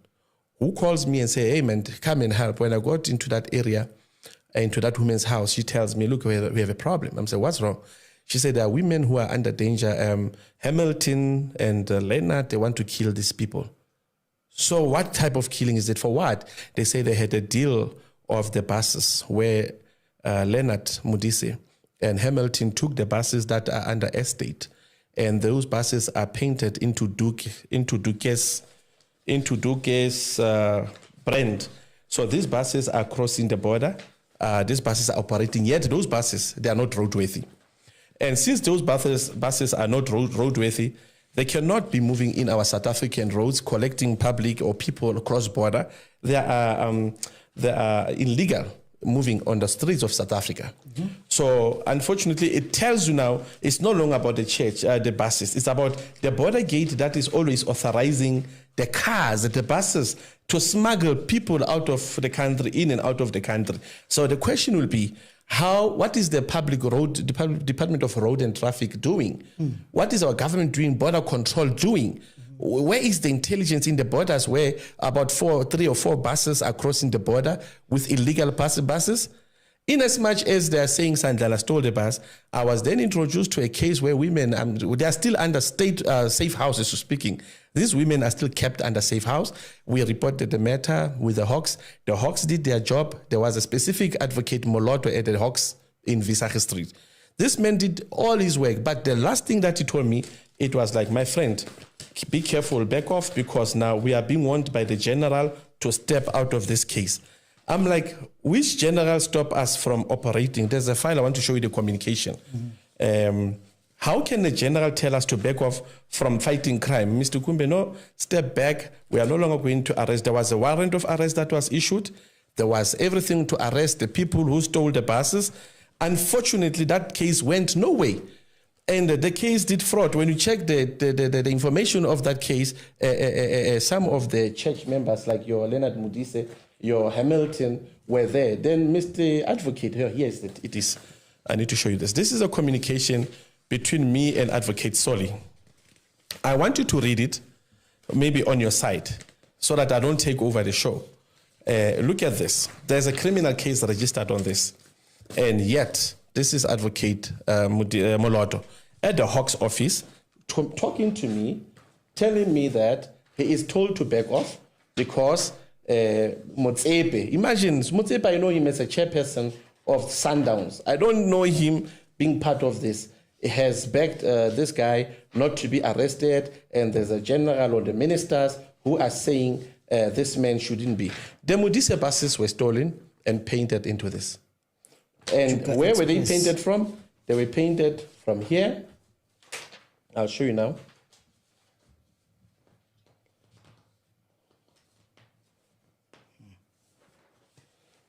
Speaker 1: who calls me and say, hey man, come and help. When I got into that area, into that woman's house, she tells me, look, we have a problem. I'm saying, what's wrong? She said there are women who are under danger. Hamilton and Leonard, they want to kill these people. So what type of killing is it? For what? They say they had a deal of the buses where Leonard Mudisi and Hamilton took the buses that are under estate, and those buses are painted into Duke's brand. So these buses are crossing the border. These buses are operating, yet those buses, they are not roadworthy. And since those buses are not roadworthy, they cannot be moving in our South African roads, collecting public or people across border. They are illegal moving on the streets of South Africa. Mm-hmm. So unfortunately, it tells you now it's no longer about the church, the buses. It's about the border gate that is always authorizing the cars, the buses, to smuggle people out of the country, in and out of the country. So the question will be, what is the Department of Road and Traffic doing? What is our government doing, border control doing? Where is the intelligence in the borders where about 3 or 4 buses are crossing the border with illegal buses? In as much as they are saying Sandlana stole the bus, I was then introduced to a case where women, they are still under state safe houses, so speaking. These women are still kept under safe house. We reported the matter with the Hawks. The Hawks did their job. There was a specific advocate, Moloto, at the Hawks in Visagie Street. This man did all his work, but the last thing that he told me, it was like, my friend, be careful, back off, because now we are being warned by the general to step out of this case. I'm like, which general stop us from operating? There's a file, I want to show you the communication. Mm-hmm. How can the general tell us to back off from fighting crime? Mr. Kumbe, no, step back. We are no longer going to arrest. There was a warrant of arrest that was issued. There was everything to arrest the people who stole the buses. Unfortunately, that case went nowhere. And the case did fraud. When you check the information of that case, some of the church members, like your Leonard Mudise, your Hamilton, were there. Then Mr. Advocate, here it is. I need to show you this. This is a communication between me and Advocate Soli. I want you to read it, maybe on your side, so that I don't take over the show. Look at this. There's a criminal case registered on this. And yet, this is Advocate Moloto at the Hawks office talking to me, telling me that he is told to back off because Motsepe, imagine, Motsepe, I know him as a chairperson of Sundowns. I don't know him being part of this. He has begged this guy not to be arrested, and there's a general or the ministers who are saying this man shouldn't be. The Mudise buses were stolen and painted into this. And where were they painted from? They were painted from here. I'll show you now.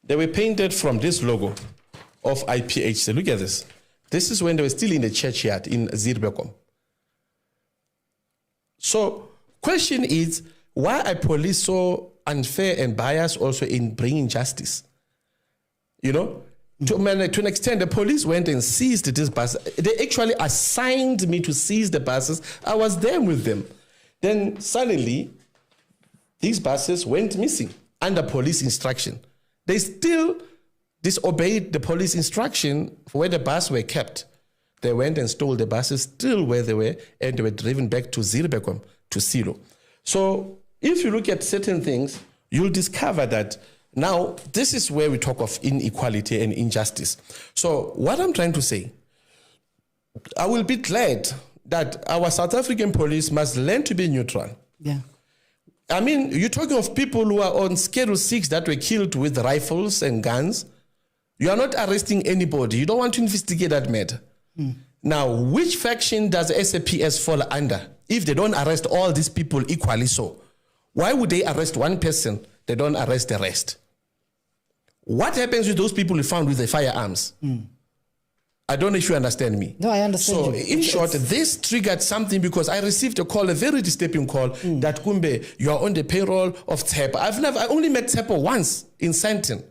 Speaker 1: They were painted from this logo of IPHC. Look at this. This is when they were still in the churchyard in Zirbekom. So, question is, why are police so unfair and biased also in bringing justice? You know? To an extent, the police went and seized this bus. They actually assigned me to seize the buses. I was there with them. Then suddenly, these buses went missing under police instruction. They still disobeyed the police instruction for where the buses were kept. They went and stole the buses still where they were, and they were driven back to Zirbekom, to Silo. So if you look at certain things, you'll discover that now, this is where we talk of inequality and injustice. So what I'm trying to say, I will be glad that our South African police must learn to be neutral.
Speaker 3: Yeah.
Speaker 1: I mean, you're talking of people who are on Schedule 6 that were killed with rifles and guns. You are not arresting anybody. You don't want to investigate that matter. Now, which faction does SAPS fall under if they don't arrest all these people equally so? Why would they arrest one person? They don't arrest the rest. What happens with those people we found with the firearms? I don't know if you understand me.
Speaker 3: No, I understand.
Speaker 1: So, in short, this triggered something because I received a call, a very disturbing call, that Kumbe, you are on the payroll of Tsepo. I only met Tsepo once in Sandton.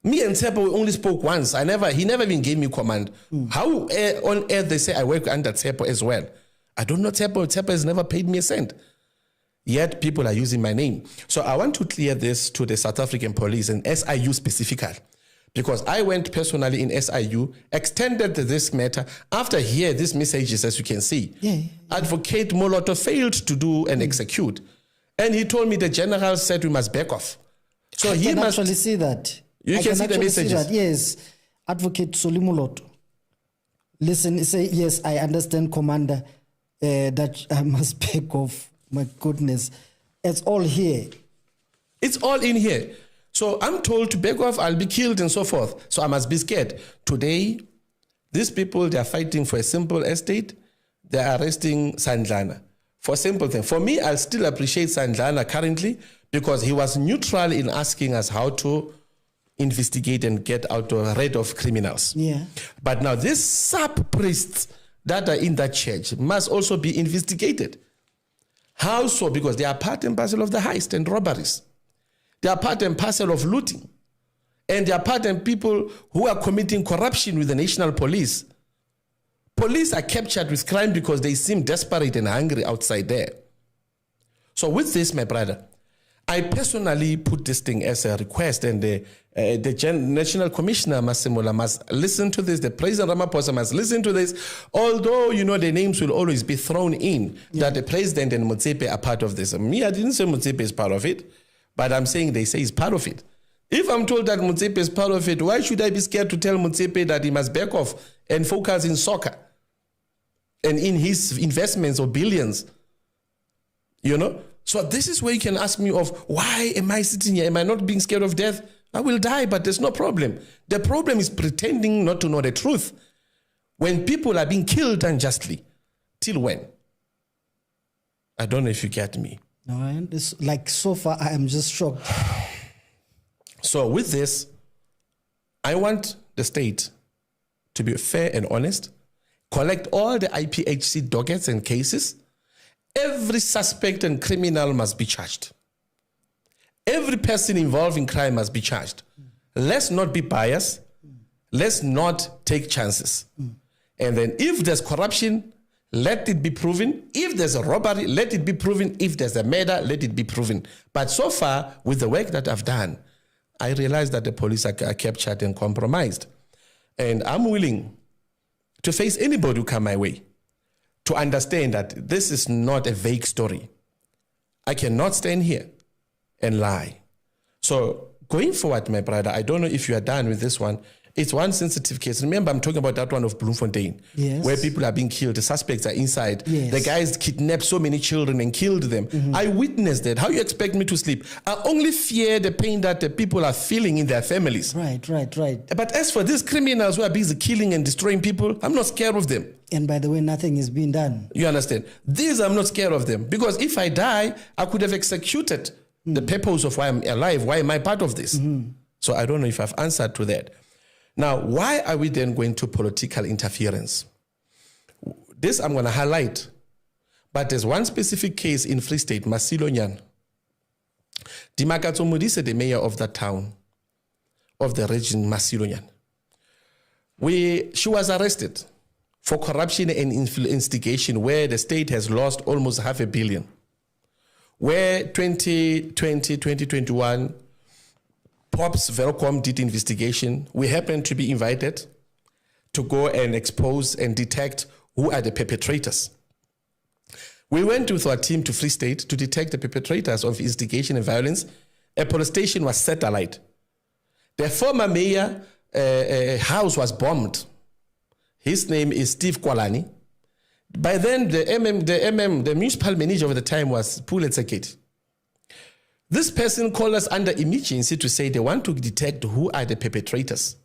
Speaker 1: Me and Tsepo only spoke once. He never even gave me command. How on earth they say I work under Tsepo as well? I don't know Tsepo. Tsepo has never paid me a cent. Yet people are using my name. So I want to clear this to the South African police and SIU specifically. Because I went personally in SIU, extended this matter. After here, these messages, as you can see, Advocate Moloto failed to do and execute. And he told me the general said we must back off. So
Speaker 3: I
Speaker 1: he
Speaker 3: can
Speaker 1: must
Speaker 3: actually see that.
Speaker 1: You can see the messages.
Speaker 3: Yes. Advocate Solimoloto. Listen, say, yes, I understand, Commander, that I must back off. My goodness. It's all here.
Speaker 1: It's all in here. So I'm told to back off, I'll be killed and so forth. So I must be scared. Today, these people, they are fighting for a simple estate. They are arresting Sandlana for a simple thing. For me, I still appreciate Sandlana currently because he was neutral in asking us how to investigate and get rid of criminals.
Speaker 3: Yeah.
Speaker 1: But now these sub-priests that are in that church must also be investigated. How so? Because they are part and parcel of the heist and robberies. They are part and parcel of looting. And they are part and people who are committing corruption with the national police. Police are captured with crime because they seem desperate and hungry outside there. So with this, my brother, I personally put this thing as a request, and the National Commissioner Masimola must listen to this. The President Ramaphosa must listen to this. Although, you know, the names will always be thrown in that the President and Motsepe are part of this. Me, I didn't say Motsepe is part of it, but I'm saying they say he's part of it. If I'm told that Motsepe is part of it, why should I be scared to tell Motsepe that he must back off and focus in soccer and in his investments of billions? You know? So this is where you can ask me of, why am I sitting here? Am I not being scared of death? I will die, but there's no problem. The problem is pretending not to know the truth. When people are being killed unjustly, till when? I don't know if you get me.
Speaker 3: No, like so far, I am just shocked.
Speaker 1: So with this, I want the state to be fair and honest, collect all the IPHC dockets and cases. Every suspect and criminal must be charged. Every person involved in crime must be charged. Let's not be biased. Let's not take chances. And then if there's corruption, let it be proven. If there's a robbery, let it be proven. If there's a murder, let it be proven. But so far, with the work that I've done, I realize that the police are captured and compromised. And I'm willing to face anybody who come my way to understand that this is not a vague story. I cannot stand here and lie. So going forward, my brother, I don't know if you are done with this one. It's one sensitive case. Remember, I'm talking about that one of Bloemfontein, where people are being killed. The suspects are inside. Yes. The guys kidnapped so many children and killed them. I witnessed that. How you expect me to sleep? I only fear the pain that the people are feeling in their families.
Speaker 3: Right.
Speaker 1: But as for these criminals who are busy killing and destroying people, I'm not scared of them.
Speaker 3: And by the way, nothing is being done.
Speaker 1: You understand? These, I'm not scared of them. Because if I die, I could have executed the purpose of why I'm alive. Why am I part of this? So I don't know if I've answered to that. Now, why are we then going to political interference? This I'm going to highlight. But there's one specific case in Free State, Masilonyan. Dimakatso Modise, the mayor of that town, of the region, Masilonyan. She was arrested for corruption and instigation, where the state has lost almost $500 million. Where 2020, 2021, Pops Velcom did investigation. We happened to be invited to go and expose and detect who are the perpetrators. We went with our team to Free State to detect the perpetrators of instigation and violence. A police station was set alight. The former mayor house was bombed. His name is Steve Kwalani. By then, the municipal manager of the time was Puletseketi. This person called us under emergency to say they want to detect who are the perpetrators,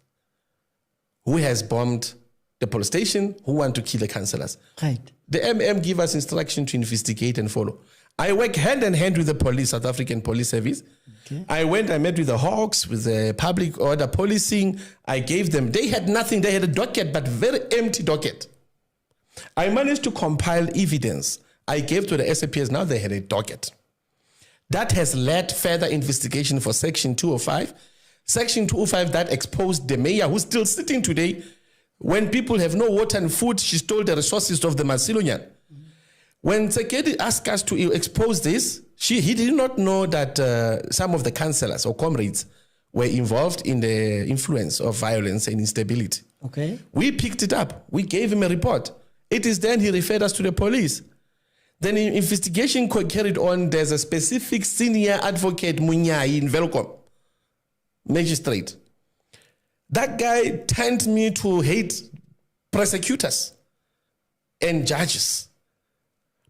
Speaker 1: who has bombed the police station, who want to kill the councillors.
Speaker 3: Right.
Speaker 1: The give us instruction to investigate and follow. I work hand in hand with the police, South African Police Service. Okay. I met with the Hawks, with the public order policing. I gave them, they had nothing. They had a docket, but very empty docket. I managed to compile evidence. I gave to the SAPS, now they had a docket. That has led further investigation for Section 205. Section 205 that exposed the mayor who's still sitting today. When people have no water and food, she stole the resources of the Masilonyan. When Sekedi asked us to expose this, he did not know that some of the councillors or comrades were involved in the influence of violence and instability.
Speaker 3: Okay.
Speaker 1: We picked it up. We gave him a report. It is then he referred us to the police. Then in investigation carried on, there's a specific senior advocate, Munyai, in Velcom, magistrate. That guy turned me to hate prosecutors and judges.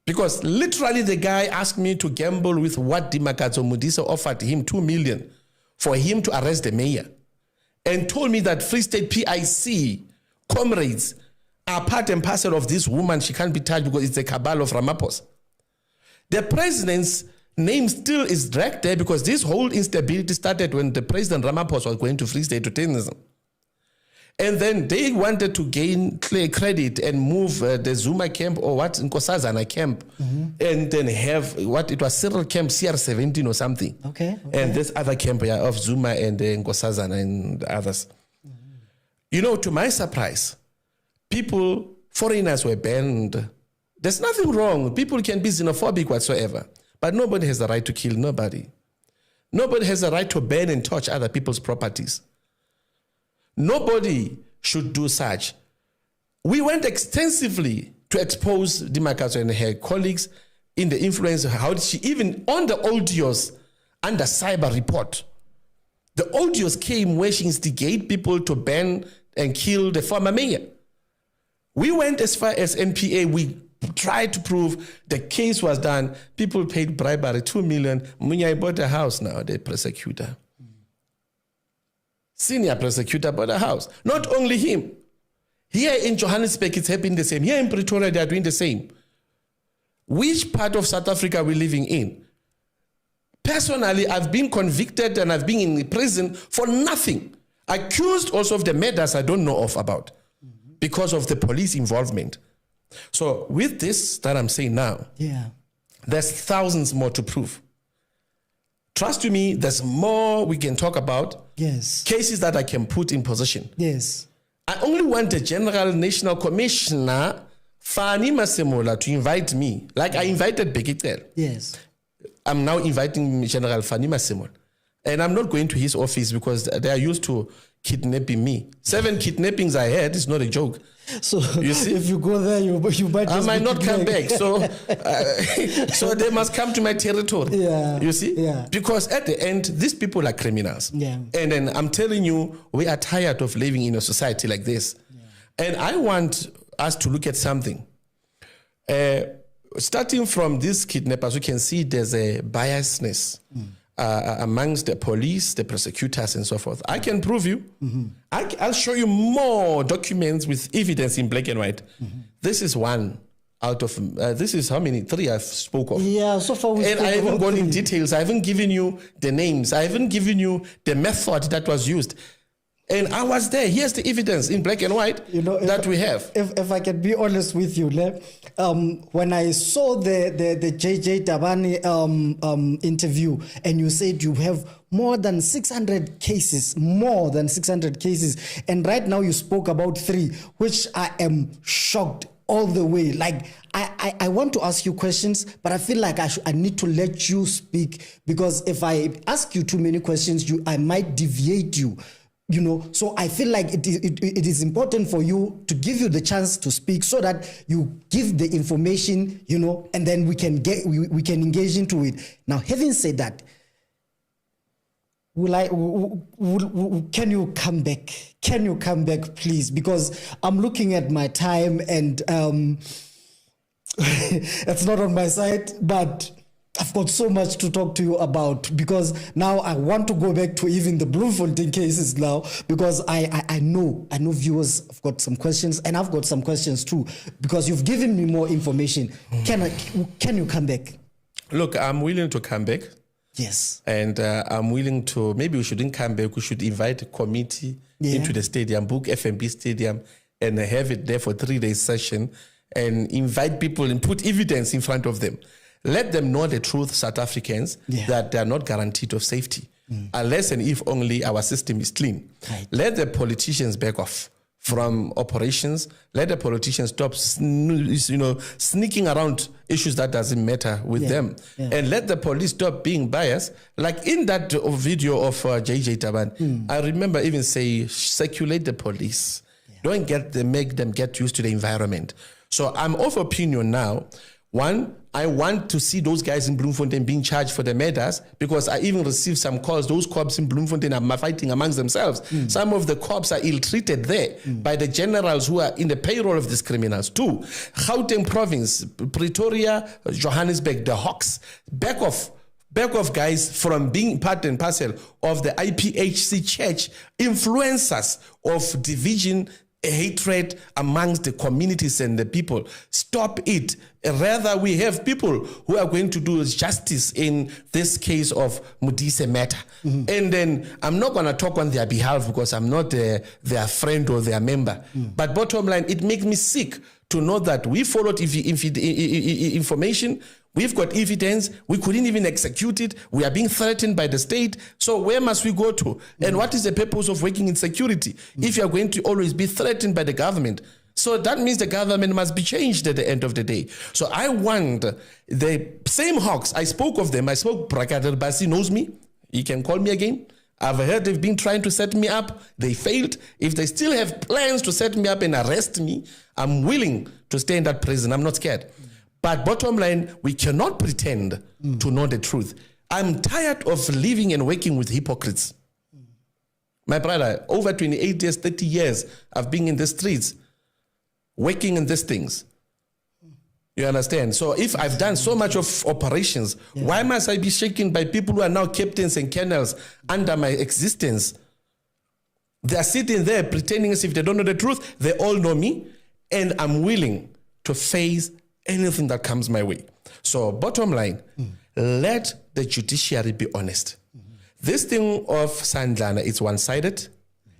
Speaker 1: Because literally the guy asked me to gamble with what Dimakatso Modise offered him, 2 million, for him to arrest the mayor. And told me that Free State PIC comrades are part and parcel of this woman. She can't be touched because it's a cabal of Ramaphosa. The president's name still is dragged there because this whole instability started when the President Ramaphosa was going to Free State to terrorism. And then they wanted to gain credit and move the Zuma camp or what, Nkosazana camp, and then have what it was Cyril camp, CR17 or something.
Speaker 3: Okay.
Speaker 1: And this other camp of Zuma and Nkosazana and others. You know, to my surprise, foreigners were banned. There's nothing wrong. People can be xenophobic whatsoever. But nobody has the right to kill nobody. Nobody has the right to ban and touch other people's properties. Nobody should do such. We went extensively to expose Dimakatso and her colleagues in the influence of how she, even on the audios under cyber report, the audios came where she instigated people to ban and kill the former mayor. We went as far as NPA. We tried to prove the case was done. People paid bribery, 2 million. Munyai bought a house now, the prosecutor. Senior prosecutor bought a house. Not only him. Here in Johannesburg, it's happening the same. Here in Pretoria, they are doing the same. Which part of South Africa are we living in? Personally, I've been convicted and I've been in prison for nothing. Accused also of the murders I don't know of about because of the police involvement. So with this that I'm saying now, there's thousands more to prove. Trust you me, there's more we can talk about.
Speaker 3: Yes.
Speaker 1: Cases that I can put in position.
Speaker 3: Yes.
Speaker 1: I only want the General National Commissioner, Fani Masemola, to invite me. Like I invited Bekitel.
Speaker 3: Yes.
Speaker 1: I'm now inviting General Fani Masemola. And I'm not going to his office because they are used to kidnapping me. 7 kidnappings I had is not a joke.
Speaker 3: So
Speaker 1: you see?
Speaker 3: If you go there, you might
Speaker 1: I might not come back. So so they must come to my territory.
Speaker 3: Yeah.
Speaker 1: You see?
Speaker 3: Yeah.
Speaker 1: Because at the end, these people are criminals.
Speaker 3: Yeah.
Speaker 1: And then I'm telling you, we are tired of living in a society like this. Yeah. And I want us to look at something. Starting from these kidnappers, we can see there's a biasness amongst the police, the prosecutors, and so forth. I can prove you. I'll show you more documents with evidence in black and white. This is one out of, this is how many? 3 I've spoke of.
Speaker 3: Yeah, so far
Speaker 1: and I haven't gone in details. I haven't given you the names. I haven't given you the method that was used. And I was there. Here's the evidence in black and white that we have.
Speaker 3: If I can be honest with you, when I saw the JJ Tabane interview, and you said you have more than 600 cases, and right now you spoke about 3, which I am shocked all the way. Like, I want to ask you questions, but I feel like I need to let you speak, because if I ask you too many questions, I might deviate you. So I feel like it is important for you to give you the chance to speak, so that you give the information, and then we can engage into it. Now, having said that, can you come back? Can you come back, please? Because I'm looking at my time, and it's not on my side, but I've got so much to talk to you about, because now I want to go back to even the Bloemfontein cases now, because I know viewers have got some questions, and I've got some questions too, because you've given me more information. Can you come back?
Speaker 1: Look, I'm willing to come back.
Speaker 3: Yes.
Speaker 1: And I'm willing to, maybe we shouldn't come back, we should invite a committee into the stadium, book FNB Stadium, and have it there for 3 days session, and invite people and put evidence in front of them. Let them know the truth, South Africans, that they are not guaranteed of safety, unless and if only our system is clean. Right. Let the politicians back off from operations. Let the politicians stop sneaking around issues that doesn't matter with them. Yeah. And let the police stop being biased. Like in that video of JJ Taban, I remember even say, circulate the police. Don't make them get used to the environment. So I'm of opinion now. One, I want to see those guys in Bloemfontein being charged for the murders, because I even received some calls. Those cops in Bloemfontein are fighting amongst themselves. Some of the cops are ill-treated there by the generals who are in the payroll of these criminals. 2, Gauteng province, Pretoria, Johannesburg, the Hawks, back off guys from being part and parcel of the IPHC Church, influencers of division, hatred amongst the communities and the people. Stop it. Rather, we have people who are going to do justice in this case of Mudise matter. And then I'm not going to talk on their behalf, because I'm not their friend or their member. But bottom line, it makes me sick to know that we followed information. We've got evidence. We couldn't even execute it. We are being threatened by the state. So where must we go to? And what is the purpose of working in security if you are going to always be threatened by the government? So that means the government must be changed at the end of the day. So I want the same Hawks. I spoke of them. I spoke, Brakader Basi knows me. He can call me again. I've heard they've been trying to set me up. They failed. If they still have plans to set me up and arrest me, I'm willing to stay in that prison. I'm not scared. But bottom line, we cannot pretend to know the truth. I'm tired of living and working with hypocrites. My brother, over 28 years, 30 years, I've been in the streets, working in these things. You understand? So if I've done so much of operations, why must I be shaken by people who are now captains and colonels under my existence? They are sitting there pretending as if they don't know the truth. They all know me, and I'm willing to face anything that comes my way. So bottom line, let the judiciary be honest. This thing of Sandlana is one-sided.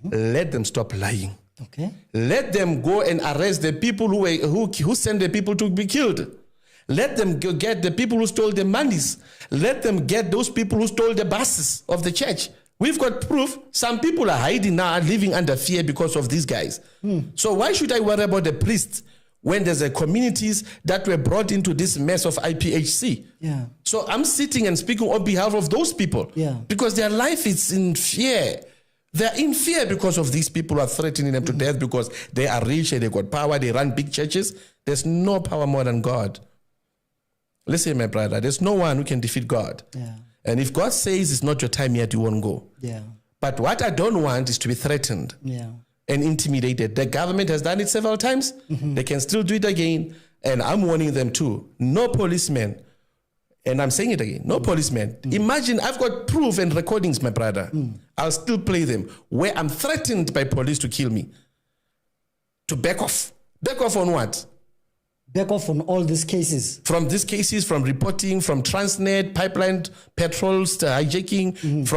Speaker 1: Let them stop lying.
Speaker 3: Okay.
Speaker 1: Let them go and arrest the people who sent the people to be killed. Let them get the people who stole the monies. Let them get those people who stole the buses of the church. We've got proof. Some people are hiding now, are living under fear because of these guys. So why should I worry about the priests when there's a communities that were brought into this mess of IPHC?
Speaker 3: Yeah.
Speaker 1: So I'm sitting and speaking on behalf of those people.
Speaker 3: Yeah.
Speaker 1: Because their life is in fear. They're in fear because of these people who are threatening them to death because they are rich and they got power, they run big churches. There's no power more than God. Listen, my brother, there's no one who can defeat God.
Speaker 3: Yeah.
Speaker 1: And if God says it's not your time yet, you won't go.
Speaker 3: Yeah.
Speaker 1: But what I don't want is to be threatened and intimidated. The government has done it several times. They can still do it again. And I'm warning them too. No policeman, and I'm saying it again, no policeman. Imagine I've got proof and recordings, my brother. I'll still play them where I'm threatened by police to kill me. To back off. Back off on what?
Speaker 3: Back off on all these cases.
Speaker 1: From these cases, from reporting, from Transnet, pipeline patrols, hijacking,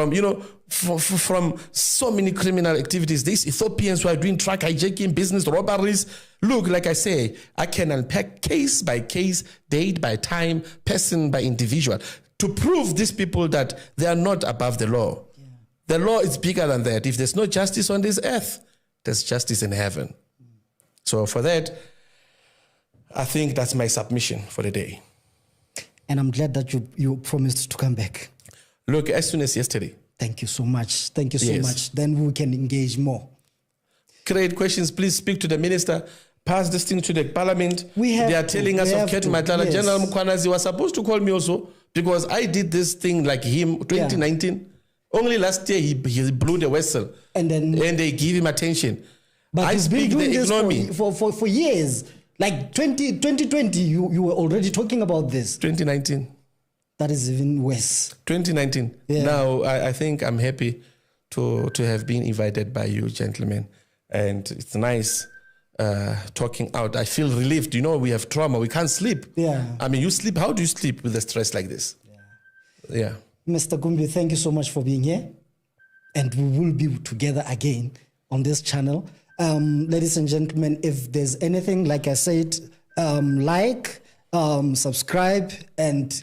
Speaker 1: from so many criminal activities. These Ethiopians who are doing truck hijacking, business robberies. Look, like I say, I can unpack case by case, date by time, person by individual, to prove these people that they are not above the law. Yeah. The law is bigger than that. If there's no justice on this earth, there's justice in heaven. So for that, I think that's my submission for the day.
Speaker 3: And I'm glad that you promised to come back.
Speaker 1: Look, as soon as yesterday.
Speaker 3: Thank you so much. Thank you so much. Then we can engage more.
Speaker 1: Create questions. Please speak to the minister. Pass this thing to the parliament.
Speaker 3: They
Speaker 1: are telling us of Ket Matala. General Mukwanazi was supposed to call me also because I did this thing like him 2019. Yeah. Only last year he blew the whistle. And they give him attention.
Speaker 3: But he's been doing this for years. Like 2020, you were already talking about this.
Speaker 1: 2019.
Speaker 3: That is even worse.
Speaker 1: 2019. Yeah. Now, I think I'm happy to have been invited by you, gentlemen. And it's nice talking out. I feel relieved. You know, we have trauma. We can't sleep.
Speaker 3: Yeah.
Speaker 1: I mean, you sleep. How do you sleep with a stress like this? Yeah.
Speaker 3: Mr. Gumbi, thank you so much for being here. And we will be together again on this channel. Ladies and gentlemen, if there's anything, like I said, subscribe, and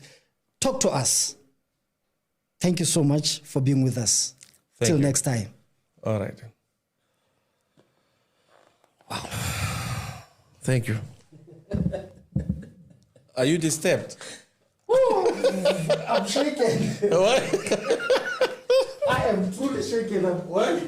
Speaker 3: talk to us. Thank you so much for being with us. Till next time.
Speaker 1: All right. Wow. Thank you. Are you disturbed?
Speaker 3: I'm shaking.
Speaker 1: What?
Speaker 3: I am truly shaking. What?